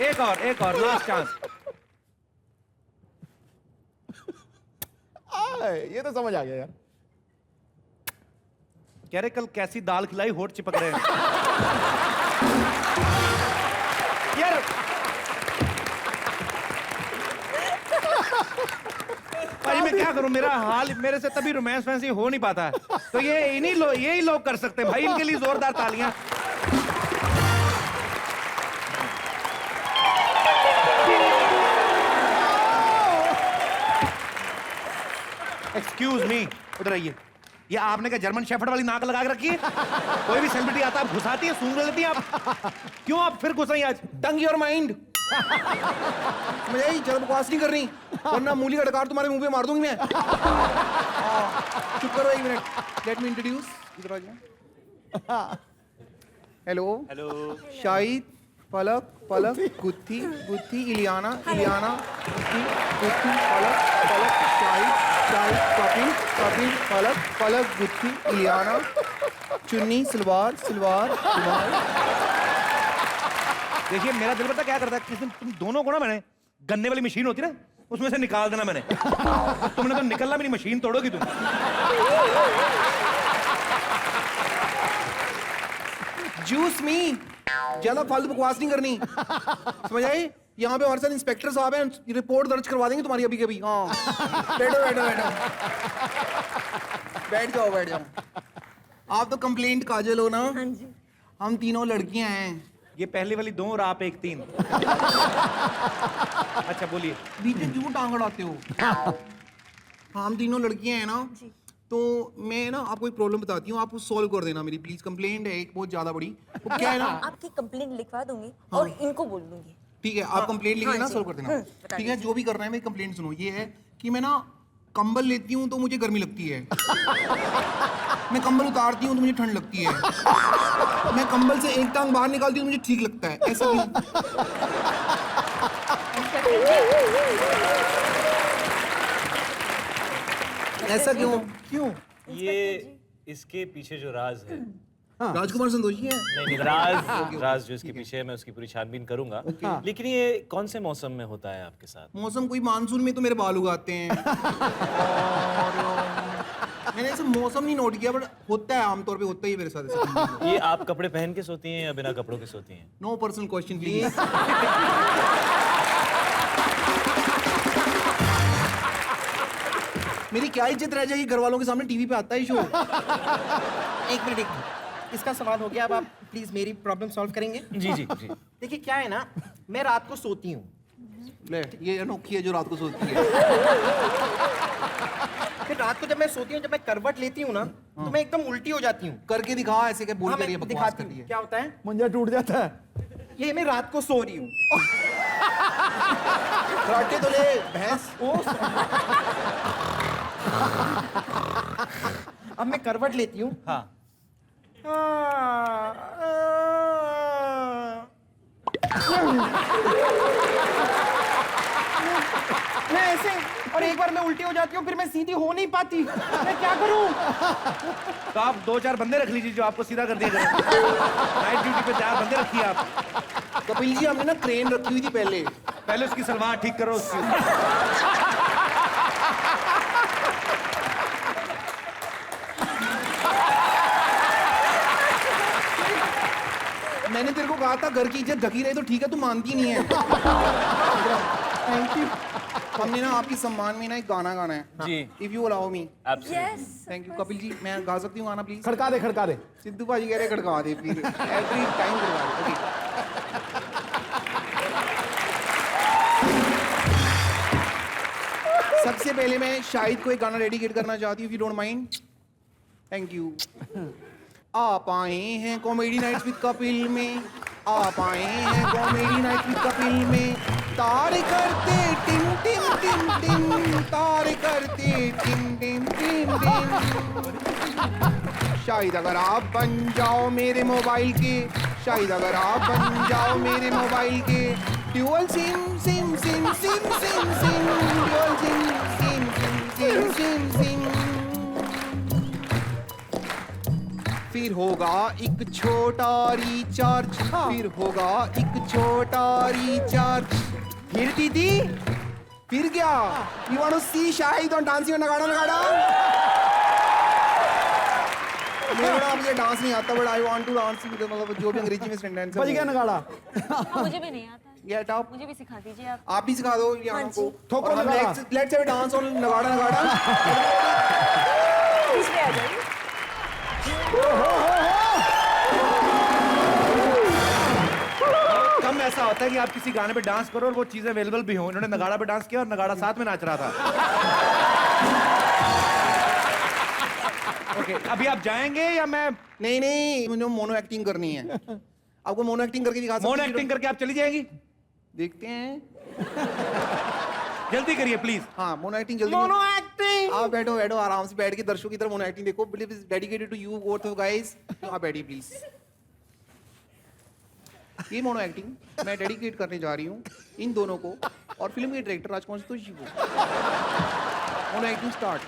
एक और लास्ट चांस। ये तो समझ आ गया यार। कह रहे कल कैसी दाल खिलाई, होठ चिपक रहे हैं। यार भाई मैं क्या करूं, मेरा हाल, मेरे से तभी रोमांस वैसे हो नहीं पाता है। तो ये यही लोग कर सकते हैं भाई, इनके लिए जोरदार तालियां। एक्सक्यूज मी, उधर आइए। ये आपने क्या जर्मन शेफर्ड वाली नाक लगा के रखी है? कोई भी सेलिब्रिटी आता है घुसाती है, सूंघ लेती है आप। क्यों आप फिर घुसाई आज? टंग योर माइंड। मुझे ज्यादा बकवास नहीं कर रही, वरना मूली का डकार तुम्हारे मुंह पे मार दूंगी मैं। चुप करो एक मिनट, लेट मी इंट्रोड्यूस। इधर आ जाओ। Hello hello. शाहिद, पलक, गुत्थी, इलियाना, गुत्थी, पलक, शाहिद, कपिल, पलक, गुत्थी, इलियाना, चुन्नी, सलवार, रुमाल। देखिए मेरा दिल पता क्या करता है, किस दिन तुम दोनों को ना मैंने गन्ने वाली मशीन होती ना उसमें से निकाल देना मैंने। तुमने तो निकलना, मेरी मशीन तोड़ोगी तुम। जूस मी, ज्यादा फालतू बकवास नहीं करनी, समझ आई? यहाँ पे हमारे साथ इंस्पेक्टर साहब हैं, रिपोर्ट दर्ज करवा देंगे तुम्हारी अभी कभी। हाँ, बैठो बैठो बैठो, बैठ जाओ बैठ जाओ। आप तो कंप्लेंट काजल हो ना? हाँ जी। हम तीनों लड़कियां हैं। ये पहली वाली 2 और आप 1 3। अच्छा बोलिए। बीच में क्यों टांग अड़ाते हो? हम तीनों लड़कियां हैं ना, तो मैं ना आपको एक प्रॉब्लम बताती हूँ, आप उस सॉल्व कर देना मेरी प्लीज। कंप्लेंट है एक बहुत ज्यादा बड़ी। वो क्या है ना, आपकी कंप्लेंट लिखवा दूंगी और इनको बोल दूंगी। ठीक है, आप कंप्लेंट लिख लेना, सॉल्व कर देना। ठीक है, जो भी करना है मेरी कंप्लेंट सुनो। ये है कि मैं ना कंबल लेती हूँ तो मुझे गर्मी लगती है, मैं कंबल उतारती हूँ तो मुझे ठंड लगती है, मैं कंबल से एक टांग बाहर निकालती हूँ तो मुझे ठीक लगता है। ऐसा क्यों? ऐसा क्यों? क्यों? ये इसके पीछे जो राज है, राजकुमार संतोषी है? नहीं राज जो इसके पीछे है, मैं उसकी पूरी छानबीन करूंगा। लेकिन ये कौन से मौसम में होता है आपके साथ? मौसम कोई मानसून में तो मेरे बाल उगाते हैं। और मैंने ऐसे मौसम नहीं नोट किया, बट होता है, आमतौर पे होता ही है मेरे साथ ऐसा। ये आप कपड़े पहन के सोती हैं या बिना कपड़ों के सोती हैं? No personal question please. मेरी क्या इज्जत रह जाएगी, घर वालों के सामने टीवी पे आता है शो। एक मिनट, इसका सवाल हो गया, अब आप प्लीज मेरी प्रॉब्लम सॉल्व करेंगे? जी जी जी। देखिए क्या है ना, मैं रात को सोती हूँ, ले, ये अनोखी है जो रात को सोती है। फिर रात को जब मैं सोती हूँ, जब मैं करवट लेती हूँ ना, तो मैं एकदम उल्टी हो जाती हूँ। करके दिखा ऐसे, क्या बोल हाँ, कर रही है, मैं बकवास दिखाती कर रही हूँ है। क्या होता है। मंजा टूट जाता है। ये मैं रात को सो रही हूँ। फराटे तो ले भैंस। अब मैं करवट लेती हूँ। हाँ। मैं ऐसे, और एक बार मैं उल्टी हो जाती हूँ, फिर मैं सीधी हो नहीं पाती। मैं क्या करूँ? तो आप 2-4 बंदे रख लीजिए जो आपको सीधा कर दिया करें। नाइट ड्यूटी पे 4 बंदे रखिए आप। कपिल जी, हमने ना क्रेन रखी हुई थी पहले उसकी सलवार ठीक करो उसकी। मैंने तेरे को कहा था घर की इज्जत ढकी रहे तो ठीक है, तू मानती नहीं है। Thank you. हमने ना आपकी सम्मान में ना एक गाना गाना है जी। If you allow me. Yes. Thank you Kapil ji, मैं गा सकती हूँ गाना प्लीज? खड़का दे खड़का दे। सिद्धू भाजी कह रहे खड़का दे प्लीज, एवरी टाइम खड़का दे। ओके, सबसे पहले मैं शाहिद को एक गाना डेडिकेट करना चाहती हूँ, if you don't mind. Thank you. आप आए हैं कॉमेडी नाइट्स विद कपिल में, आप आए हैं कॉमेडी नाइट विद कपिल में, तार करते टिम टिम टिम टिम, तार करते टिम टिम टिम टिम। शायद अगर आप बन जाओ मेरे मोबाइल के, शायद अगर आप बन जाओ मेरे मोबाइल के, dual SIM SIM SIM SIM SIM SIM, dual SIM SIM SIM SIM SIM SIM. फिर होगा एक छोटा रिचार्ज, फिर होगा एक छोटा रिचार्ज। फिर दीदी, फिर क्या? You want to see Shahid on dancing on नगाड़ा नगाड़ा? मुझे डांस नहीं आता, but I want to dance, मतलब जो भी अंग्रेजी में सेंटेंस है। बज गया नगाड़ा। मुझे भी नहीं आता, या टॉप, मुझे भी सिखा दीजिए आप। आप भी सिखा दो लियाना को। ठोको नगाड़ा। Let's have a dance on नगाड़ा नगाड़ा। बीच में आ जाइए। कम ऐसा होता है कि आप किसी गाने पे डांस करो और वो चीजें अवेलेबल भी हो। इन्होंने नगाड़ा पे डांस किया और नगाड़ा साथ में नाच रहा था। ओके, अभी आप जाएंगे या मैं? नहीं नहीं, मुझे मोनो एक्टिंग करनी है। आपको मोनो एक्टिंग करके दिखा सकते हैं? मोनो एक्टिंग करके आप चली जाएंगी? देखते हैं। जल्दी करिए प्लीज। हाँ, मोनो एक्टिंग जल्दी। Mono acting. आप बैठो बैठो आराम से बैठ के दर्शकों की तरफ मोनो एक्टिंग देखो। Believe is dedicated to you both guys. आप बैठिए प्लीज। ये मोनो एक्टिंग मैं डेडिकेट करने जा रही हूँ इन दोनों को और फिल्म के डायरेक्टर राजकुमार संतोषी को। Mono acting start.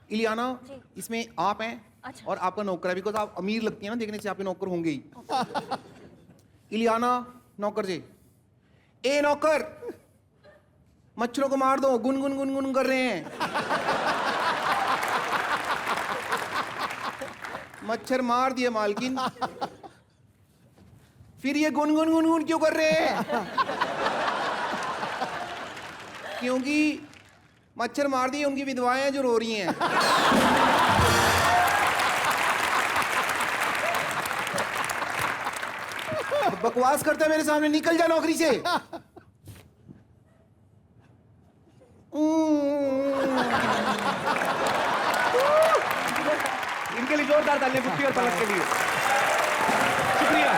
इलियाना, इसमें आप हैं। अच्छा। और आपका नौकर है, बिकॉज आप अमीर लगती है ना देखने से, आपके नौकर होंगे ही। इलियाना नौकर जी, ए नौकर, मच्छरों को मार दो, गुन गुन गुन गुन कर रहे हैं। मच्छर मार दिए मालकिन। फिर ये गुन गुन गुन गुन क्यों कर रहे हैं? क्योंकि मच्छर मार दिए उनकी विधवाएं जो रो रही हैं। बकवास करता है मेरे सामने, निकल जा नौकरी से। इनके लिए जोरदार तालियां बिट्टू और पलक के लिए। शुक्रिया।